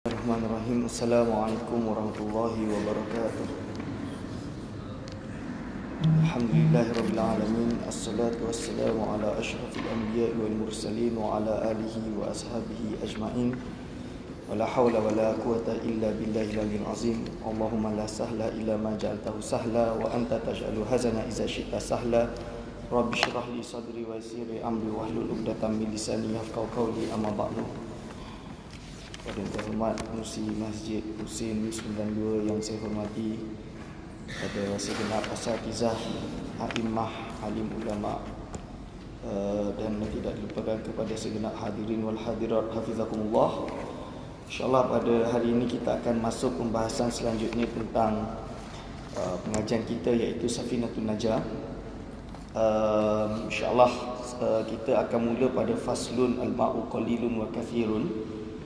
Bismillahirrahmanirrahim. Assalamualaikum warahmatullahi wabarakatuh. Alhamdulillahirabbil alamin. Assalatu wassalamu ala asyrafil anbiya'i wal mursalin wa ala alihi wa ashabihi ajma'in. Wala haula wala quwata illa billahil aliyyil azim. Allahumma la sahla illa ma ja'altahu sahla wa anta taj'alul hazana idza syi'ta sahla. Rabbi shrah li sadri wa yassir li amri wahlul 'uqdatam min lisani yafqahu qawli. Amma ba'du. Pada yang terhormat Pengerusi Masjid Husin 92 yang saya hormati, pada segenap asatizah, a'immah, alim ulama, dan tidak dilupakan kepada segenap hadirin wal hadirat hafizakumullah. InsyaAllah pada hari ini kita akan masuk pembahasan selanjutnya tentang pengajian kita, iaitu Safinatun Najah. InsyaAllah kita akan mula pada faslun al-ma'u qalilun wa kathirun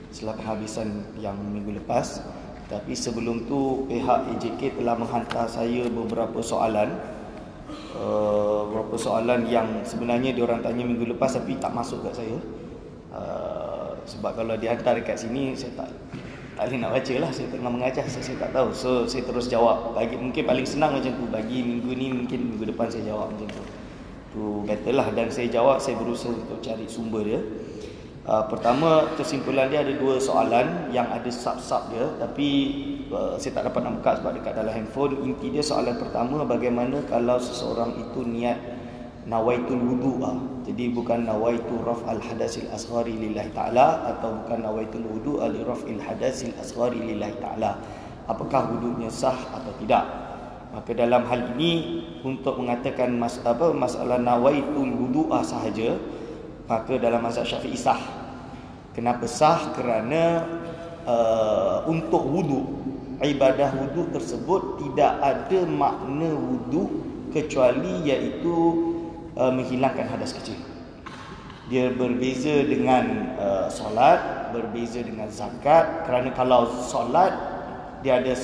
setelah penghabisan yang minggu lepas. Tapi sebelum tu pihak AJK telah menghantar saya beberapa soalan yang sebenarnya diorang tanya minggu lepas tapi tak masuk kat saya. Sebab kalau dihantar dekat sini saya tak boleh nak baca lah, saya tengah mengajar, saya tak tahu. So saya terus jawab. Mungkin paling senang macam tu, bagi minggu ni mungkin minggu depan saya jawab macam tu. Tu better lah. Dan saya jawab, saya berusaha untuk cari sumber dia. Pertama, kesimpulan dia ada dua soalan yang ada sub-sub dia, tapi saya tak dapat nak buka sebab dekat dalam handphone. Inti dia, soalan pertama, bagaimana kalau seseorang itu niat nawaitul wudu'a, jadi bukan nawaitu raf'al hadasil asghari lillahi ta'ala, atau bukan nawaitul wudu'a li raf'il hadasil asghari lillahi ta'ala, apakah wudu'nya sah atau tidak? Maka dalam hal ini, untuk mengatakan masalah nawaitul wudu'a sahaja, maka dalam mazhab Syafi'i sah. Kenapa sah? Kerana untuk wudu, ibadah wudu tersebut tidak ada makna wudu kecuali iaitu menghilangkan hadas kecil. Dia berbeza dengan solat, berbeza dengan zakat. Kerana kalau solat, dia ada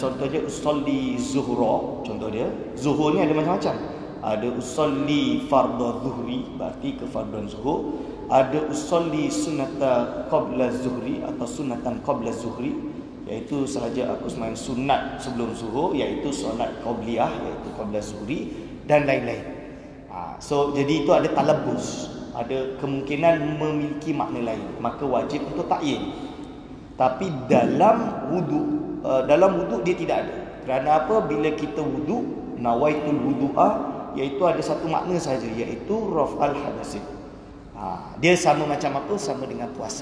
contohnya usolli zuhra, contoh dia. Zuhur ni ada macam-macam. Ada usolli fardhu zuhri, berarti kefarduan zuhur. Ada usolli sunnata qabla zuhri atau sunnatan qabla zuhri, iaitu sahaja aku sembahyang sunat sebelum zuhur, iaitu solat qabliyah, iaitu qabla zuhri, dan lain-lain. So jadi itu ada talabus, ada kemungkinan memiliki makna lain, maka wajib untuk ta'yin. Tapi dalam wudu dia tidak ada. Kerana apa? Bila kita wudu, nawaitul wudu'a, iaitu ada satu makna saja, iaitu raf'al hadasin. Dia sama macam apa? Sama dengan puasa.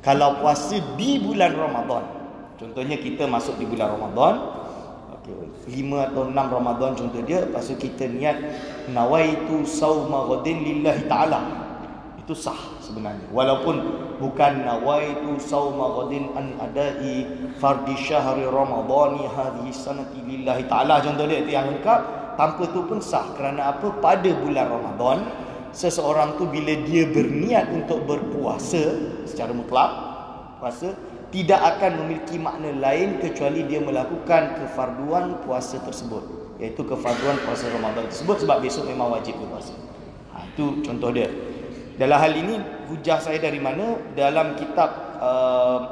Kalau puasa di bulan Ramadan, contohnya kita masuk di bulan Ramadan, 5 atau 6 Ramadan contoh dia, lepas tu kita niat nawaitu sauma ghadin lillahi ta'ala, itu sah sebenarnya. Walaupun bukan nawaitu sauma ghadin an adai fardi syahri ramadhani hadhihi sanati lillahi ta'ala, contoh dia, itu yang lengkap. Tanpa tu pun sah. Kerana apa? Pada bulan Ramadan, seseorang tu bila dia berniat untuk berpuasa secara mutlak, puasa tidak akan memiliki makna lain kecuali dia melakukan kefarduan puasa tersebut, iaitu kefarduan puasa Ramadan tersebut, sebab besok memang wajib berpuasa. Itu contoh dia. Dalam hal ini, hujah saya dari mana? Dalam kitab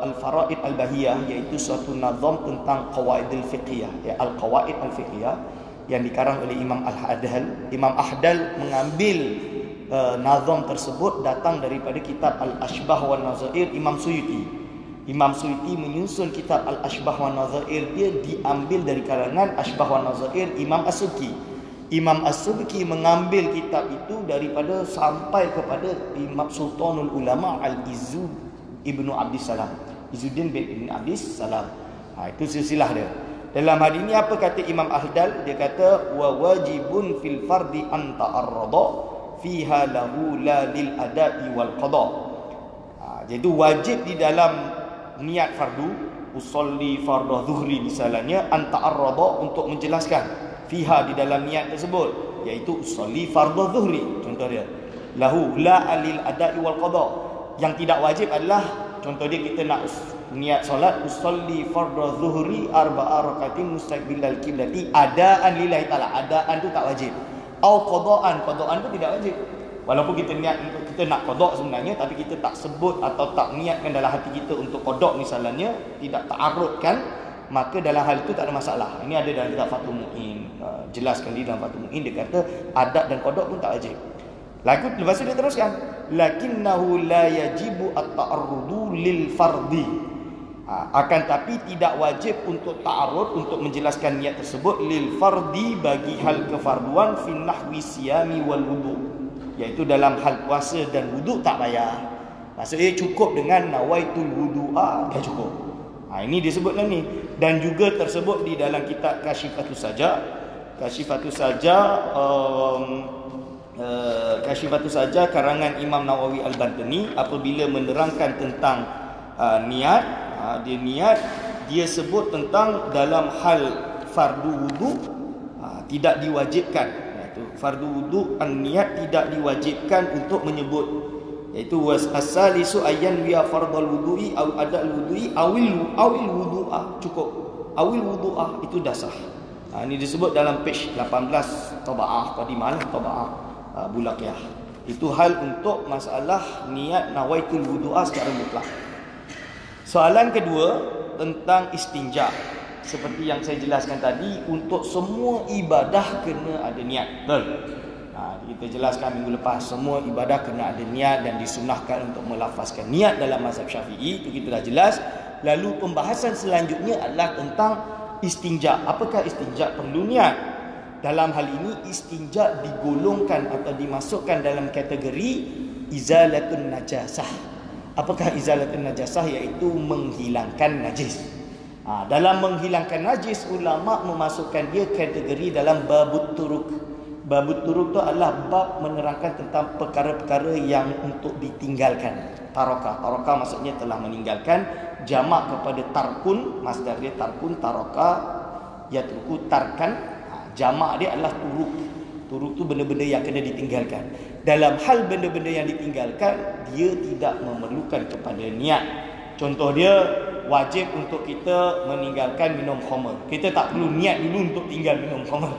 Al-Faraid Al-Bahiyah, iaitu suatu nazam tentang qawaid al-fiqhiyah, Al-Qawaid al-Fiqhiyah, yang dikarang oleh Imam Al-Ahdal. Imam Ahdal mengambil nazam tersebut datang daripada kitab Al-Ashbah wa Nazair Imam Suyuti. Imam Suyuti menyusun kitab Al-Ashbah wa Nazair, dia diambil dari kalangan Ashbah wa Nazair Imam As-Subki. Imam As-Subki mengambil kitab itu daripada sampai kepada Imam Sultanul Ulama Al-Izzu Ibnu Abdissalam, Izzuddin bin Ibn Abdissalam. Itu silsilah dia. Dalam hal ini apa kata Imam Ahdal? Dia kata wa wajibun fil fardi an ta'arrada fiha lahu la lil ada'i wal qada. Jadi wajib di dalam niat fardu, usolli fardhu zuhri misalnya, an ta'arrada, untuk menjelaskan fiha, di dalam niat tersebut, iaitu usolli fardhu zuhri, contoh dia, lahu la lil ada'i wal qada. Yang tidak wajib adalah, contoh dia, kita nak niat solat, usolli fardhu zuhri arba'a rakatin mustaqbilal qiblati adaan lillahi ta'ala. Adaan tu tak wajib. Au qadaan, qadaan tu tidak wajib. Walaupun kita niat untuk kita nak qada sebenarnya, tapi kita tak sebut atau tak niatkan dalam hati kita untuk qada misalnya, tidak ta'arudkan, maka dalam hal itu tak ada masalah. Ini ada dalam kitab Fathul Mu'in, jelaskan di dalam Fathul Mu'in, dia kata adat dan qada pun tak wajib. Lepas tu dia teruskan, lakinnahu la yajibu at-ta'arrudu lil fardi. Akan tapi tidak wajib untuk ta'arud, untuk menjelaskan niat tersebut lil fardi, bagi hal kefarduan, fi nahwi siyami wal wudu, iaitu dalam hal puasa dan wudu tak payah. Maksudnya cukup dengan nawaitul wudu'a, dah cukup. Ini disebutlah ni. Dan juga tersebut di dalam kitab Kasyifatus Saja. Kasyifatus Saja Kasyifatus Saja karangan Imam Nawawi Al-Bantani, apabila menerangkan tentang niat, dia sebut tentang dalam hal fardu wudu tidak diwajibkan, iaitu fardu wudu niat tidak diwajibkan untuk menyebut, iaitu wasalisu ayyan wiya fardal wudu'i aw adal wudu'i awil wudu'a, cukup awil wudu'a itu dah sah. Ini disebut dalam page 18 Taba'ah Qadimah, Taba'ah Bulaqiyah. Itu hal untuk masalah niat nawaitul wudu'a secara mutlak. Soalan kedua tentang istinja. Seperti yang saya jelaskan tadi, untuk semua ibadah kena ada niat. Betul? Kita jelaskan minggu lepas, semua ibadah kena ada niat dan disunahkan untuk melafazkan niat dalam mazhab Syafi'i. Itu kita dah jelas. Lalu pembahasan selanjutnya adalah tentang istinja. Apakah istinja perlu niat? Dalam hal ini istinja digolongkan atau dimasukkan dalam kategori izalatun najasah. Apakah izalatun najasah? Iaitu menghilangkan najis. Dalam menghilangkan najis, ulama memasukkan dia kategori dalam babut turuk. Babut turuk itu adalah bab menerangkan tentang perkara-perkara yang untuk ditinggalkan. Tarokah. Tarokah maksudnya telah meninggalkan. Jamak kepada tarkun, masdar dia tarkun, tarokah, yatruku, tarkan. Jamak dia adalah turuk. Turuk itu benda-benda yang kena ditinggalkan. Dalam hal benda-benda yang ditinggalkan, dia tidak memerlukan kepada niat. Contoh dia, wajib untuk kita meninggalkan minum khamar. Kita tak perlu niat dulu untuk tinggal minum khamar.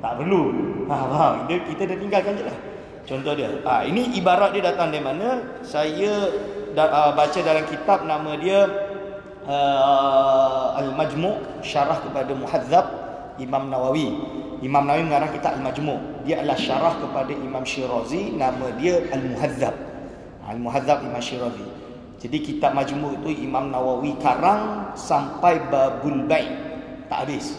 Tak perlu. Faham? Kita dah tinggalkan je lah. Contoh dia. Ini ibarat dia datang dari mana? Saya baca dalam kitab, nama dia Al-Majmu' Syarah kepada Muhadzab Imam Nawawi. Imam Nawawi mengarang kitab Al-Majmu'. Dia adalah syarah kepada Imam Syirazi, nama dia Al-Muhadzab. Al-Muhadzab Imam Syirazi. Jadi kitab Majmu' itu Imam Nawawi karang sampai babul bai', tak habis.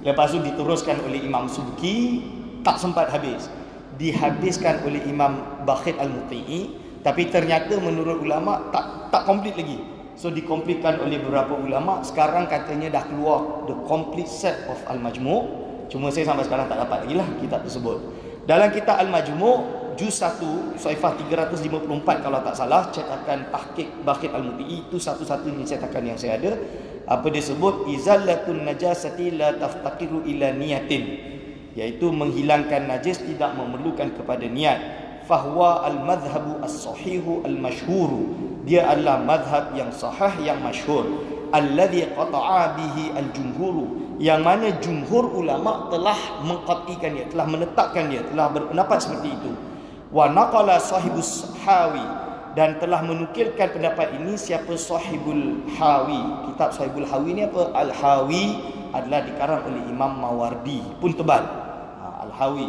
Lepas tu diteruskan oleh Imam Subki, tak sempat habis. Dihabiskan oleh Imam Bakhit Al-Muti'i, tapi ternyata menurut ulama tak komplit lagi. So dikomplitkan oleh beberapa ulama. Sekarang katanya dah keluar the complete set of Al-Majmu'. Cuma saya sampai sekarang tak dapat lagi lah kitab tersebut. Dalam kitab Al-Majmu' juz 1 Saifah 354 kalau tak salah, cetakan Tahqiq Bakhit Al-Muti'i, itu satu-satunya cetakan yang saya ada. Apa dia sebut? Izalatun najasati la taftaqiru ila niyatin, iaitu menghilangkan najis tidak memerlukan kepada niat. Fahuwa al-madhhabu as-sahihu al-mashhuru, dia adalah madhab yang sahih yang masyhur. Alladhi qata'a bihi al-jumhuru, yang mana jumhur ulama telah mengqat'ikan dia, telah menetapkan dia, telah berpendapat seperti itu. Wa naqala sahibus hawi, dan telah menukilkan pendapat ini siapa? Sahibul Hawi. Kitab Sahibul Hawi ni apa? Al-Hawi adalah dikarang oleh Imam Mawardi, pun tebal. Al-Hawi.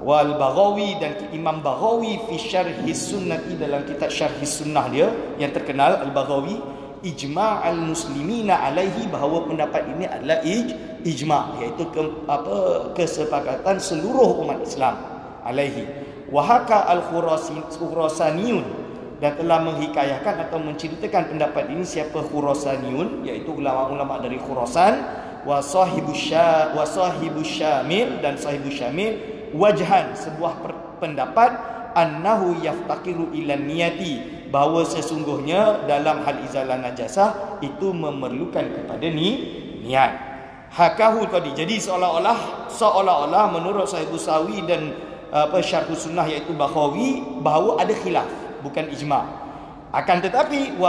Wal Baghawi, dan Imam Baghawi fi Syarhi Sunnati, dalam kitab Syarhi Sunnah dia yang terkenal Al-Baghawi, ijma'al muslimina alaihi, bahawa pendapat ini adalah ijma', iaitu kesepakatan seluruh umat Islam alaihi. Wahaka al-Khurasaniyun, dan telah menghikayahkan atau menceritakan pendapat ini siapa? Khurasaniyun, iaitu ulama-ulama dari Khurasan. Wa sahibus Syamil, dan sahibus Syamil, wajhan, sebuah pendapat, annahu yaftaqiru ila niyati, bahawa sesungguhnya dalam hal izalah najasah itu memerlukan kepada niat. Hakahu tadi. Jadi seolah-olah menurut Sahibus Sawi dan Syarhus Sunnah iaitu Baghawi, bahawa ada khilaf, bukan ijma'. Akan tetapi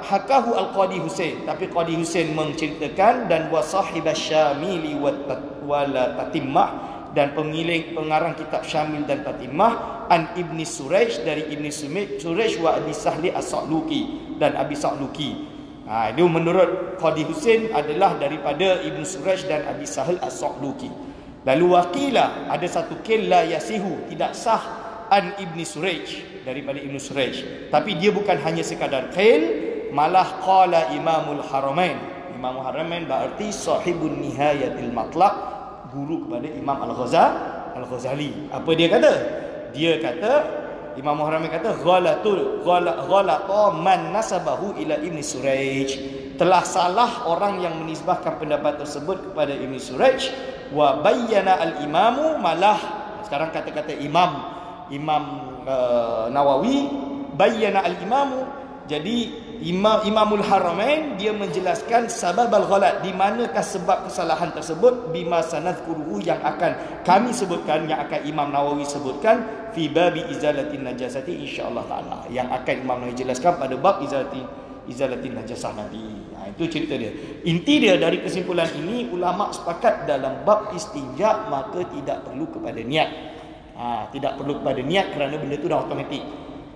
hakahu al-Qadi Husain, tapi Qadi Husain menceritakan, dan wa sahibasy Syamili wa la tatimmah, dan pengarang kitab Syamil dan Tatimah, an Ibni Suraj, dari Ibni Suraj wa Abi Sahli As-Sa'luki, dan Abi Sa'luki. Itu menurut Qadi Husin adalah daripada Ibnu Suraj dan Abi Sahal As-Sa'luki. Lalu waqila, ada satu qil la yasihu, tidak sah, an Ibni Suraj, daripada Ibnu Suraj. Tapi dia bukan hanya sekadar qil, malah qala Imamul Haramain. Imamul Haramain berarti sahibun nihayatil matlaq, guru kepada Imam Al-Ghazali. Apa dia kata? Dia kata, Imam Haramain kata, ghalata man nasabahu ila Ibni Suraj. Telah salah orang yang menisbahkan pendapat tersebut kepada Ibni Suraj. Wa bayyana al-imamu, malah sekarang kata-kata Imam Nawawi, bayyana al-imamu. Jadi Imamul Haramain dia menjelaskan sabab al-ghalat, di manakah sebab kesalahan tersebut, bima sanadkuruhu, yang akan kami sebutkan, yang akan Imam Nawawi sebutkan, fi babi izalatin najasati insyaallah taala, yang akan Imam Nawawi jelaskan pada bab izalatin najasah nanti. Itu cerita dia. Inti dia dari kesimpulan ini, ulama sepakat dalam bab istinja maka tidak perlu kepada niat. Tidak perlu kepada niat kerana benda tu dah automatik.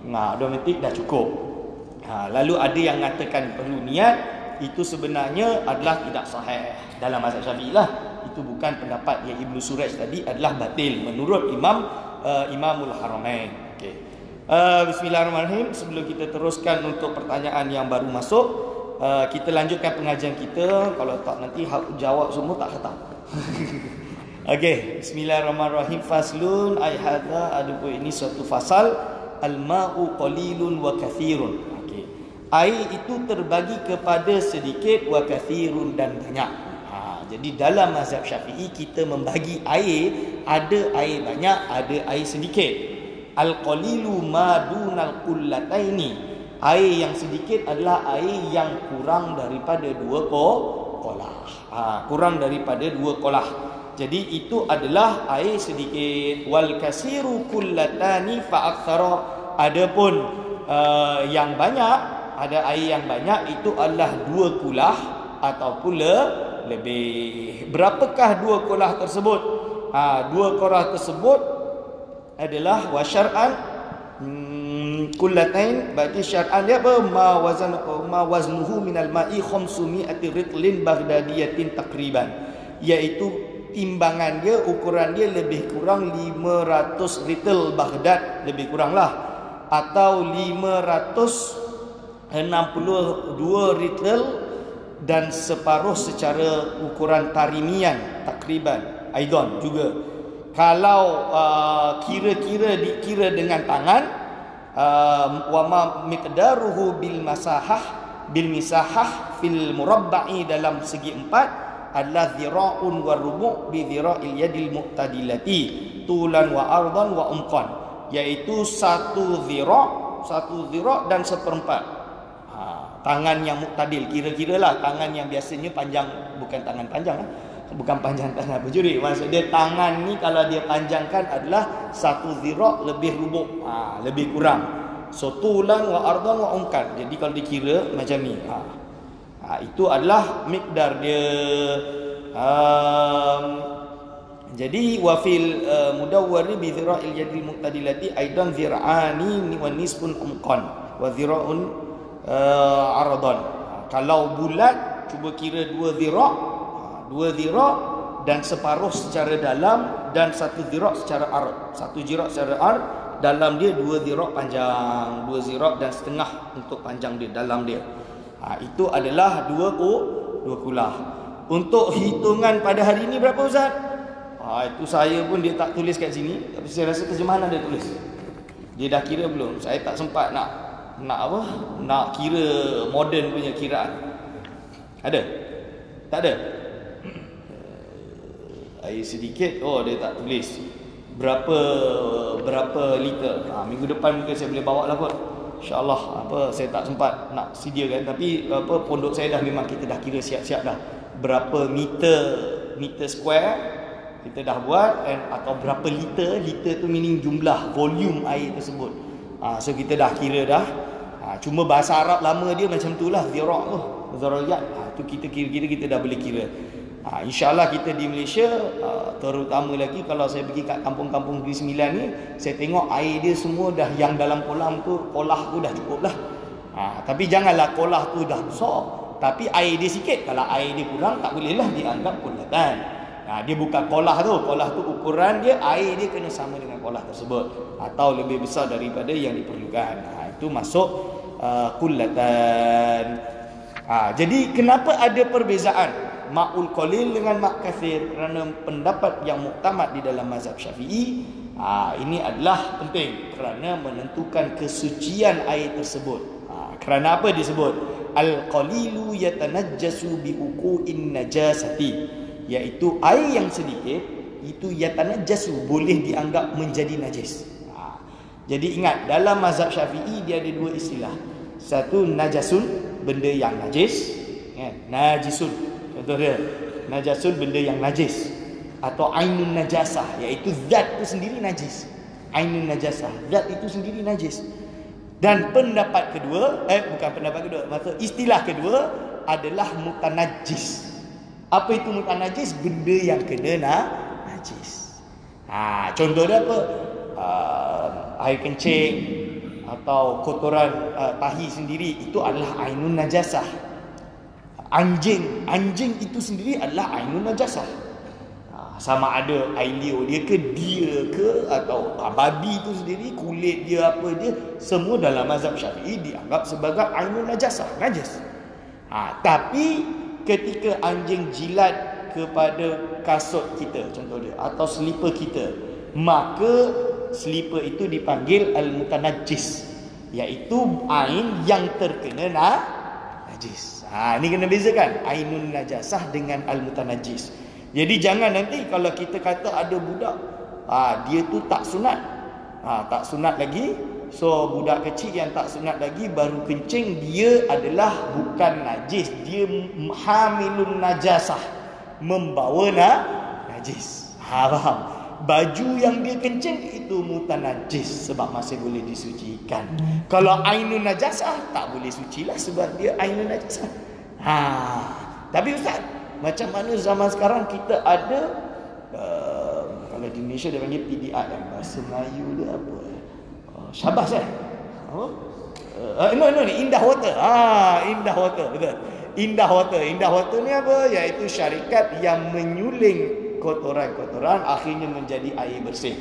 Automatik dah cukup. Lalu ada yang mengatakan perlu niat, itu sebenarnya adalah tidak sahih dalam mazhab Syafi'i lah. Itu bukan pendapat yang Ibnu Suraj tadi adalah batil menurut Imamul Haramain. Okey. Bismillahirrahmanirrahim. Sebelum kita teruskan untuk pertanyaan yang baru masuk, kita lanjutkan pengajian kita. Kalau tak nanti jawab semua tak khatam. Okey, bismillahirrahmanirrahim. Faslun ay hadza, adapun ini suatu fasal, al-ma'u qalilun wa kathirun. Air itu terbagi kepada sedikit, wa kathirun, dan banyak. Jadi dalam mazhab Syafi'i kita membagi air, ada air banyak, ada air sedikit. Al-qalilu ma dunal qullataini. Air yang sedikit adalah air yang kurang daripada 2 kolah. Kurang daripada 2 kolah. Jadi itu adalah air sedikit. Wal kasiru kullatani fa aktsara. Adapun yang banyak, ada air yang banyak itu adalah 2 kulah ataupun lebih. Berapakah 2 kulah tersebut? 2 kulah tersebut adalah wa syar'an kullatain. Berarti syar'an dia apa? Ma waznuhu minal ma'i 500 ritlin baghdadiyatin takriban, iaitu timbangan dia, ukuran dia lebih kurang 500 ritel Baghdad, lebih kurang lah, atau 562 ritel dan separuh secara ukuran tarimian takriban aidan juga. Kalau kira-kira dikira dengan tangan, wa ma miqdaruhu bil misahah fil murabba'i, dalam segi 4 adalah dhira'un wa rubu' bi dhira'il yadil muqtadilati tulan wa ardan wa umqan, iaitu 1 dhira' dan 1/4. Tangan yang muktadil, kira-kira lah tangan yang biasanya panjang, bukan tangan panjang, bukan panjang tangan penjuri. Maksudnya tangan ni kalau dia panjangkan adalah 1 dhira' lebih rubuk, lebih kurang. So tulan wa ardan wa umkan. Jadi kalau dikira macam ni, itu adalah miqdar dia. Jadi wa fil mudawwari bi dhira'il yadil muqtadilati aidan dhira'ani wa nisfun umqan wa dhira'un aradan. Kalau bulat, cuba kira 2 dhira' dan separuh secara dalam, dan 1 dhira' secara ard. 1 dhira' secara ard, dalam dia 2 dhira' panjang, 2 dhira' dan setengah untuk panjang dia dalam dia. Itu adalah 2 kulah. Untuk hitungan pada hari ini berapa Ustaz? Itu saya pun dia tak tulis kat sini, tapi saya rasa terjemahan ada tulis. Dia dah kira belum? Saya tak sempat nak kira moden punya kiraan. Ada? Tak ada? Air sedikit. Dia tak tulis berapa liter. Minggu depan mungkin saya boleh bawa lah kot, InsyaAllah. Saya tak sempat nak sediakan, tapi pondok saya dah memang kita dah kira siap-siap dah. Berapa meter square kita dah buat, atau berapa liter tu meaning jumlah volume air tersebut. So kita dah kira dah. Cuma bahasa Arab lama dia macam itulah, dhira' tu, dzariyat. Tu kita kira-kira kita dah boleh kira. InsyaAllah kita di Malaysia, terutama lagi kalau saya pergi kat kampung-kampung Negeri Sembilan ni, saya tengok air dia semua dah yang dalam kolam tu, kolah tu dah cukup lah. Tapi janganlah kolah tu dah besar, tapi air dia sikit. Kalau air dia kurang, tak bolehlah dianggap kullatan. Dia bukan kolah tu ukuran dia, air dia kena sama dengan kolah tersebut atau lebih besar daripada yang diperlukan. Itu masuk kullatan. Jadi kenapa ada perbezaan ma'ul qalil dengan ma' kathir? Kerana pendapat yang muktamad di dalam mazhab Syafi'i, ini adalah penting kerana menentukan kesucian air tersebut. Kerana apa disebut al-qalilu yatanajjasu bi uqu'in najasati, iaitu air yang sedikit itu yatanajjasu, boleh dianggap menjadi najis. Jadi ingat, dalam mazhab Syafi'i dia ada dua istilah. Satu najasun, benda yang najis, najisun. Contoh dia, najasun benda yang najis, atau ainun najasah, iaitu zat itu sendiri najis. Ainun najasah, zat itu sendiri najis. Dan pendapat kedua, bukan pendapat kedua, maksud istilah kedua adalah mutanajjis. Apa itu mutanajjis? Benda yang kena najis. Contoh dia apa? Air kencing atau kotoran tahi sendiri, itu adalah ainun najasah. Anjing itu sendiri adalah ainun najasah. Sama ada air liur dia ke atau babi itu sendiri, kulit dia, apa dia, semua dalam mazhab Syafi'i dianggap sebagai ainun najasah, najis. Tapi ketika anjing jilat kepada kasut kita, contoh dia, atau selipar kita, maka selipar itu dipanggil al-mutanajjis, iaitu ain yang terkena najis. Ini kena bezakan ainun najasah dengan al-mutanajjis. Jadi jangan nanti kalau kita kata ada budak, dia tu tak sunat, tak sunat lagi. So budak kecil yang tak sunat lagi baru kencing, dia adalah bukan najis, dia hamilun najasah, membawa najis. Faham? Baju yang dia kencing itu mutanajis sebab masih boleh disucikan. Kalau ainun najasah tak boleh sucilah sebab dia ainun najasah. Tapi ustaz, macam mana zaman sekarang kita ada kalau di Malaysia dia panggil PDR, bahasa Melayu dia apa? Syabas no, Indah Water. Indah Water, betul. Indah Water ni apa? Iaitu syarikat yang menyuling kotoran-kotoran akhirnya menjadi air bersih.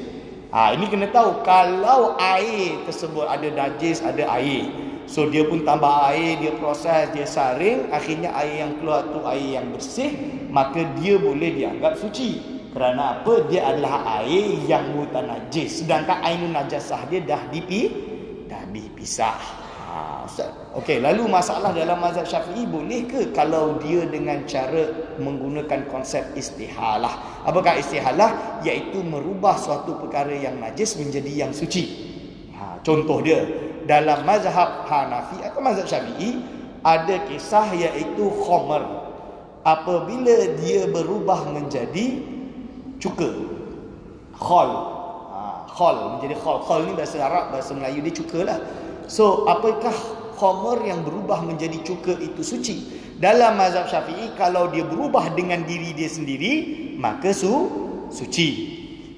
Ini kena tahu, kalau air tersebut ada najis, ada air, so dia pun tambah air, dia proses, dia saring, akhirnya air yang keluar tu air yang bersih, maka dia boleh dianggap suci. Kerana apa? Dia adalah air yang mutanajis, sedangkan ainun najasah dia dah dipisah. Okey, lalu masalah dalam mazhab Syafi'i, boleh ke kalau dia dengan cara menggunakan konsep istihalah? Apakah istihalah? Iaitu merubah suatu perkara yang najis menjadi yang suci. Contoh dia, dalam mazhab Hanafi atau mazhab Syafi'i ada kisah iaitu khamar. Apabila dia berubah menjadi cuka, khal menjadi khal. Khal ni bahasa Arab, bahasa Melayu dia cuka lah. So apakah khamar yang berubah menjadi cuka itu suci? Dalam mazhab Syafi'i, kalau dia berubah dengan diri dia sendiri, maka suci.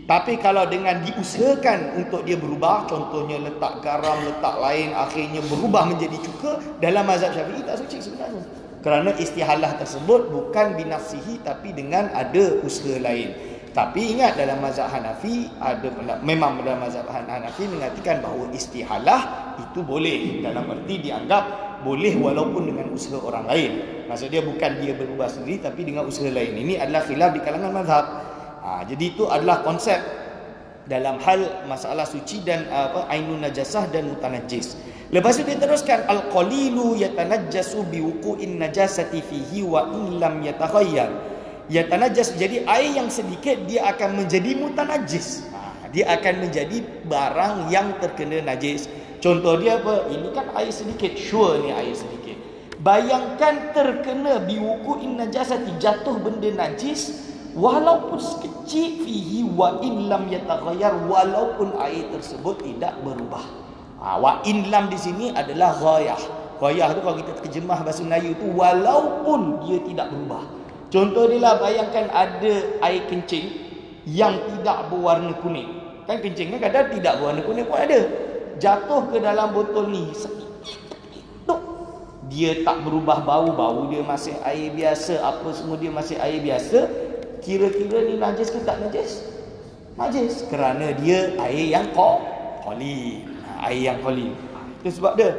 Tapi kalau dengan diusahakan untuk dia berubah, contohnya letak garam, letak lain, akhirnya berubah menjadi cuka, dalam mazhab Syafi'i tak suci sebenarnya. Kerana istihalah tersebut bukan binafsihi, tapi dengan ada usaha lain. Tapi ingat, dalam mazhab Hanafi memang dalam mazhab Hanafi mengatakan bahawa istihalah itu boleh, dalam erti dianggap boleh walaupun dengan usaha orang lain. Maksudnya bukan dia berubah sendiri tapi dengan usaha lain. Ini adalah khilaf di kalangan mazhab. Jadi itu adalah konsep dalam hal masalah suci dan ainun najasah dan mutanajjis. Lepas itu dia teruskan, al-qalilu yatanajjasu biwuqu'in najasati fihi wa in lam yatakhayyar. Yatanajjas, jadi air yang sedikit dia akan menjadi mutanajjis. Dia akan menjadi barang yang terkena najis. Contoh dia apa? Ini kan air sedikit, sure ni air sedikit. Bayangkan terkena biwuqu'in najasati, jatuh benda najis, walaupun sekecil, fihi wa in lam yatakhayyar, walaupun air tersebut tidak berubah. Wa in lam di sini adalah ghayah. Ghayah tu kalau kita terjemah bahasa Melayu tu, walaupun dia tidak berubah. Contoh dia lah, bayangkan ada air kencing yang tidak berwarna kuning. Kan kencing kan kadang tidak berwarna kuning pun ada. Jatuh ke dalam botol ni, dia tak berubah bau, bau dia masih air biasa, apa semua dia masih air biasa. Kira-kira ni najis ke tak najis? Najis, kerana dia air yang qalil. Air yang qalil. Itu sebab dia.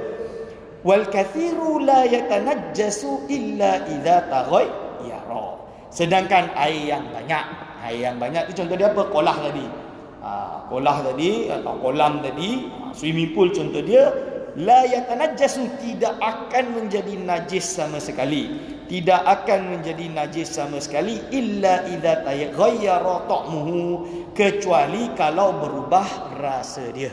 Wal kathiru la yatanajjasu illa idza taghayyara. Sedangkan air yang banyak tu contoh dia apa? Kolah tadi. Kolah tadi atau kolam tadi, swimming pool contoh dia, la yatanajjasu, tidak akan menjadi najis sama sekali. Tidak akan menjadi najis sama sekali illa idza taghayyara ta'muhu, kecuali kalau berubah rasa dia.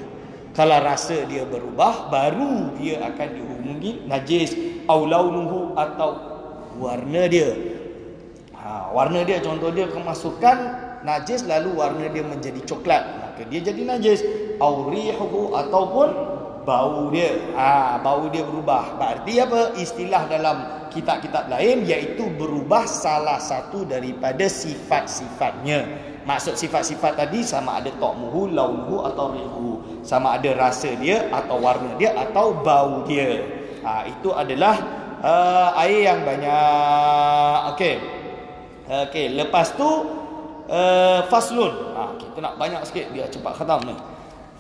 Kalau rasa dia berubah, baru dia akan dihukumi najis. Au launuhu, atau warna dia. Warna dia, contoh dia kemasukan najis lalu warna dia menjadi coklat, maka dia jadi najis. Au rihuhu, ataupun bau dia. Bau dia berubah. Berarti apa? Istilah dalam kitab-kitab lain iaitu berubah salah satu daripada sifat-sifatnya. Maksud sifat-sifat tadi sama ada ta'muhu, launuhu atau rihuhu. Sama ada rasa dia atau warna dia atau bau dia. Itu adalah air yang banyak. Okey, lepas tu faslun. Kita nak banyak sikit biar cepat khatam ni.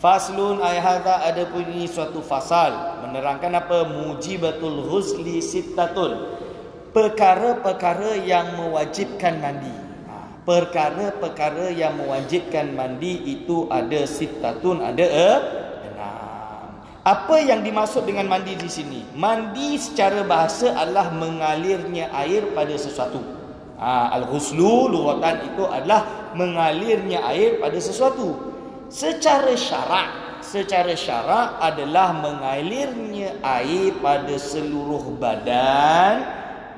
Faslun ay hadza, ada pun ini suatu fasal menerangkan apa? Mujibatul ghusli sittatun, perkara-perkara yang mewajibkan mandi. Perkara-perkara yang mewajibkan mandi itu ada sittatun, ada 6. Apa yang dimaksud dengan mandi di sini? Mandi secara bahasa adalah mengalirnya air pada sesuatu. Al-ghuslu lughatan itu adalah mengalirnya air pada sesuatu. Secara syarak adalah mengalirnya air pada seluruh badan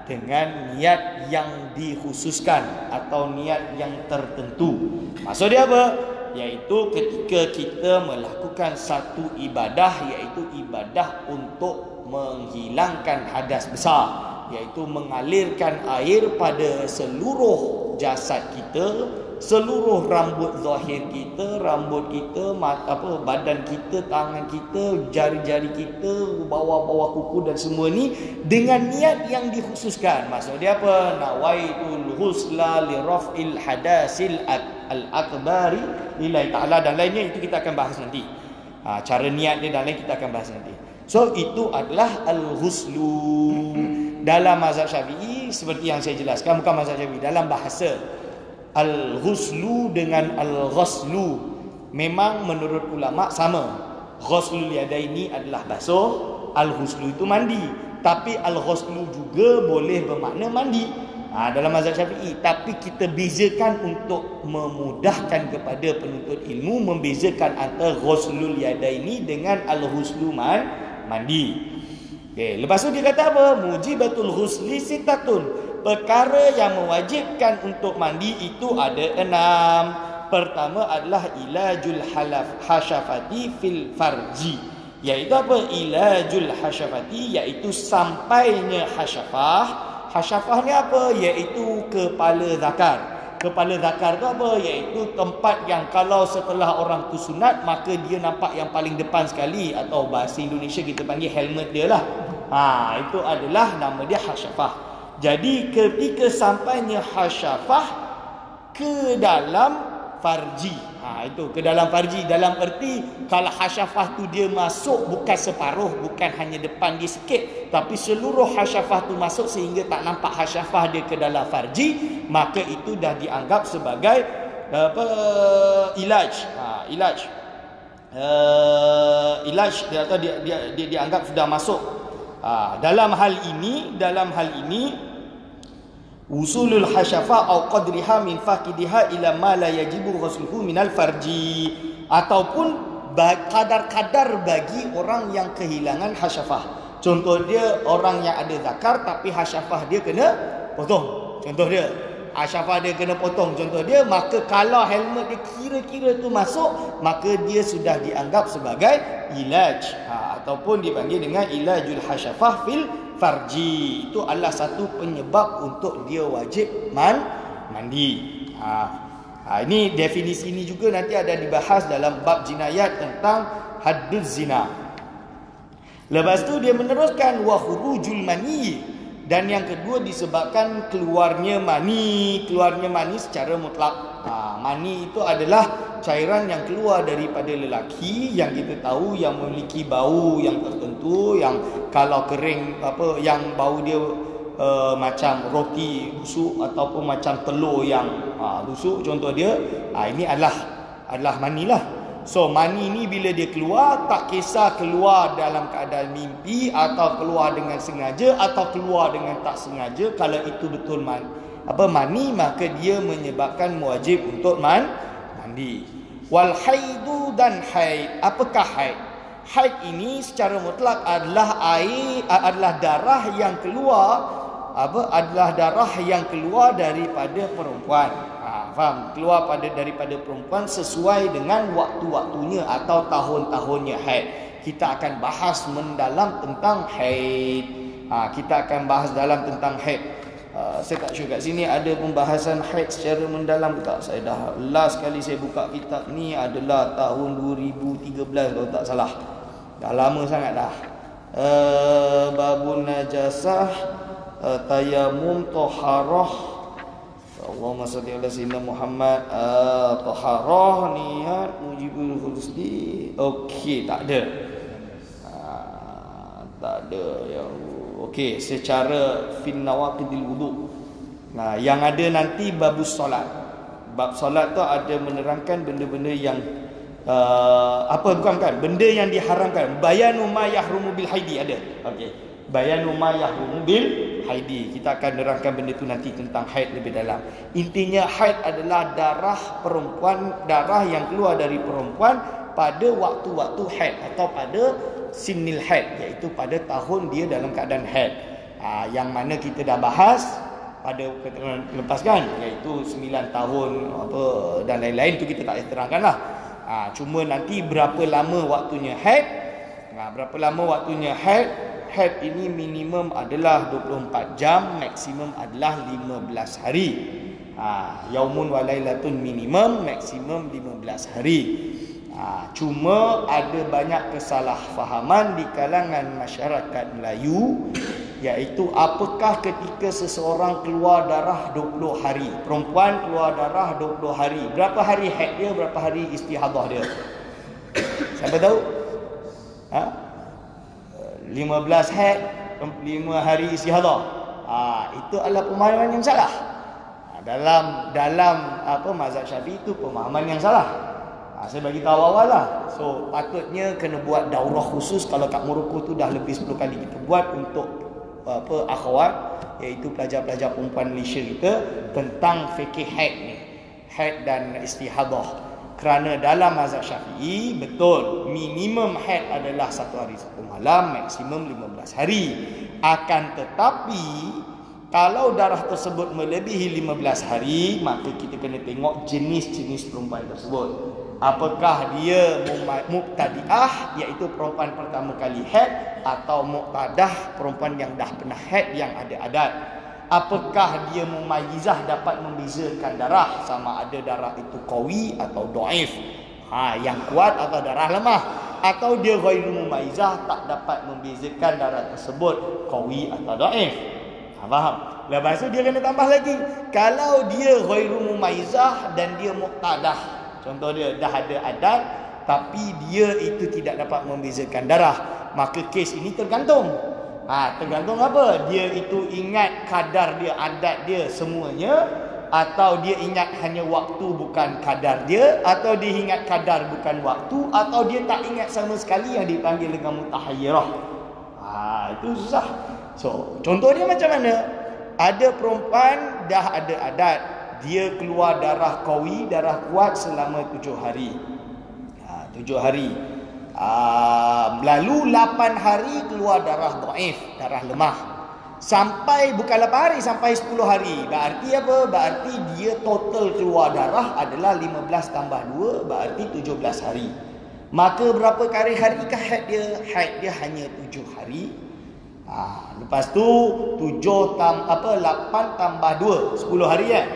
dengan niat yang dikhususkan atau niat yang tertentu. Maksud dia apa? Iaitu ketika kita melakukan satu ibadah, iaitu ibadah untuk menghilangkan hadas besar, iaitu mengalirkan air pada seluruh jasad kita, seluruh rambut zahir kita, rambut kita, badan kita, tangan kita, jari-jari kita, bawah-bawah kuku dan semua ni dengan niat yang dikhususkan. Maksud dia apa? Nawaitul husla li raf'il hadasil al-akbari lillahi ta'ala dan lainnya, itu kita akan bahas nanti. Cara niat dia dan lain kita akan bahas nanti. So itu adalah al-ghuslu. Dalam mazhab Syafi'i seperti yang saya jelaskan, bukan mazhab Syafi'i, dalam bahasa al-ghuslu dengan al-ghaslu memang menurut ulama sama. Ghuslul yadaini adalah basuh, al-ghuslu itu mandi. Tapi al-ghuslu juga boleh bermakna mandi dalam mazhab Syafi'i. Tapi kita bezakan untuk memudahkan kepada penuntut ilmu, membezakan antara ghuslul yadaini dengan al-ghuslu mandi. Lepas tu dia kata apa? Mujibatul ghusli sittatun, perkara yang mewajibkan untuk mandi itu ada 6. Pertama adalah ilajul hasyafati fil farji. Iaitu apa? Ilajul hasyafati, iaitu sampainya hasyafah. Hasyafah ni apa? Iaitu kepala zakar. Kepala zakar tu apa? Iaitu tempat yang kalau setelah orang tu sunat, maka dia nampak yang paling depan sekali, atau bahasa Indonesia kita panggil helmet dia lah. Itu adalah nama dia hasyafah. Jadi ketika sampainya hasyafah ke dalam farji, itu ke dalam farji, dalam erti kalau hasyafah tu dia masuk bukan separuh, bukan hanya depan dia sikit, tapi seluruh hasyafah tu masuk sehingga tak nampak hasyafah dia ke dalam farji, maka itu dah dianggap sebagai ilaj. Ilaj dia atau dia dianggap sudah masuk. Dalam hal ini usulul hasyafah au qadriha min faqidiha ila ma la yajibu ghusluhu minal farji, ataupun kadar-kadar bagi orang yang kehilangan hasyafah. Contoh dia orang yang ada zakar tapi hasyafah dia kena potong. Contoh dia hasyafah dia kena potong, contoh dia, maka kalau helmet dia kira-kira tu masuk, maka dia sudah dianggap sebagai ilaj, ataupun dipanggil dengan ilajul hasyafah fil farji. Itu adalah satu penyebab untuk dia wajib mandi. Ini definisi ini juga nanti ada dibahas dalam bab jinayat tentang hadduz zina. Lepas tu dia meneruskan wa khurujul mani, dan yang kedua disebabkan keluarnya mani secara mutlak. Mani itu adalah cairan yang keluar daripada lelaki yang kita tahu yang memiliki bau yang tertentu, yang kalau kering yang bau dia macam roti busuk ataupun macam telur yang busuk contoh dia, ini adalah mani lah. So mani ni bila dia keluar, tak kisah keluar dalam keadaan mimpi atau keluar dengan sengaja atau keluar dengan tak sengaja, kalau itu betul mani, maka dia menyebabkan wajib untuk mandi. Wal haidu, dan haid. Apakah haid? Haid ini secara mutlak adalah darah yang keluar daripada perempuan. Faham? Keluar daripada perempuan sesuai dengan waktu-waktunya atau tahun-tahunnya haid. Kita akan bahas mendalam tentang haid. Saya tak sure kat sini ada pembahasan haid secara mendalam ke tak. Saya dah last kali saya buka kitab ni adalah tahun 2013 kalau tak salah. Dah lama sangat dah. Babun najasah, tayamum, toharah. Allahumma salli ala sayyidina Muhammad. Taharah, niat, mujibul husni. Okey, tak ada. Tak ada ya. Okey, secara fin nawaqidil wudu. Yang ada nanti babus solat. Bab solat tu ada menerangkan benda-benda yang bukan benda yang diharamkan. Bayanu ma yahrumu bil haidi ada. Okey. Bayanu ma yahrumu bil haidi. Kita akan nerangkan benda tu nanti tentang haid lebih dalam. Intinya haid adalah darah perempuan, darah yang keluar dari perempuan pada waktu-waktu haid atau pada sinil haid, iaitu pada tahun dia dalam keadaan haid. Yang mana kita dah bahas pada keterangan lepas kan, iaitu 9 tahun dan lain-lain tu kita tak terangkan lah. Cuma nanti berapa lama waktunya haid. Haid ini minimum adalah 24 jam, maksimum adalah 15 hari. Yaumun wa lailatun minimum, maksimum 15 hari. Cuma ada banyak kesalahfahaman di kalangan masyarakat Melayu, iaitu apakah ketika seseorang keluar darah 20 hari, perempuan keluar darah 20 hari, berapa hari haid dia, berapa hari istihadah dia? Siapa tahu? 15 haid, 5 hari istihadah. Itu adalah pemahaman yang salah. Dalam mazhab Syafi'i itu pemahaman yang salah. Saya bagi tahu awal lah. So patutnya kena buat daurah khusus. Kalau kat Morocco tu dah lebih 10 kali kita buat untuk akhwat, iaitu pelajar-pelajar perempuan Malaysia kita, tentang fikih haid ni, haid dan istihadah. Kerana dalam mazhab Syafi'i betul minimum haid adalah 1 hari 1 malam, maksimum 15 hari. Akan tetapi kalau darah tersebut melebihi 15 hari, maka kita kena tengok jenis-jenis perempuan tersebut. Apakah dia muqtadi'ah, iaitu perempuan pertama kali haid, atau muqtadah, perempuan yang dah pernah haid yang ada adat. Apakah dia mumayyizah, dapat membezakan darah, sama ada darah itu qawi atau dhaif, yang kuat atau darah lemah, atau dia ghairu mumayyizah, tak dapat membezakan darah tersebut qawi atau dhaif. Faham? Lepas tu dia kena tambah lagi, kalau dia ghairu mumayyizah dan dia muqtadah, contoh dia dah ada adat tapi dia itu tidak dapat membezakan darah, maka kes ini tergantung. Tergantung apa? Dia itu ingat kadar dia, adat dia semuanya, atau dia ingat hanya waktu bukan kadar dia, atau dia ingat kadar bukan waktu, atau dia tak ingat sama sekali yang dipanggil dengan mutahayyirah. Itu susah. So, contoh dia macam mana? Ada perempuan dah ada adat, dia keluar darah qawi, darah kuat selama 7 hari. 7 hari. Lalu 8 hari keluar darah dhaif, darah lemah. Sampai bukan 8 hari, sampai 10 hari. Berarti apa? Berarti dia total keluar darah adalah 15 tambah 2, berarti 17 hari. Maka berapa kali hari haid dia? Haid dia hanya 7 hari. Lepas tu 8 tambah 2, 10 hari kan.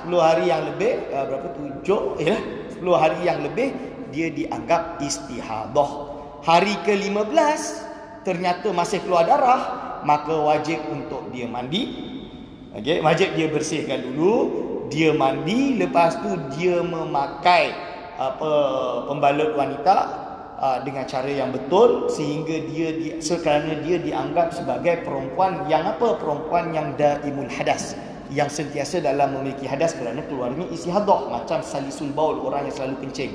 10 hari yang lebih, berapa 7 yalah, 10 hari yang lebih dia dianggap istihadah. Hari ke-15 ternyata masih keluar darah, maka wajib untuk dia mandi. Okey, wajib dia bersihkan dulu, dia mandi, lepas tu dia memakai pembalut wanita dengan cara yang betul, sehingga kerana dia dianggap sebagai perempuan yang perempuan yang daimul hadas, yang sentiasa dalam memiliki hadas kerana keluarnya istihadah, macam salisul baul, orang yang selalu kencing.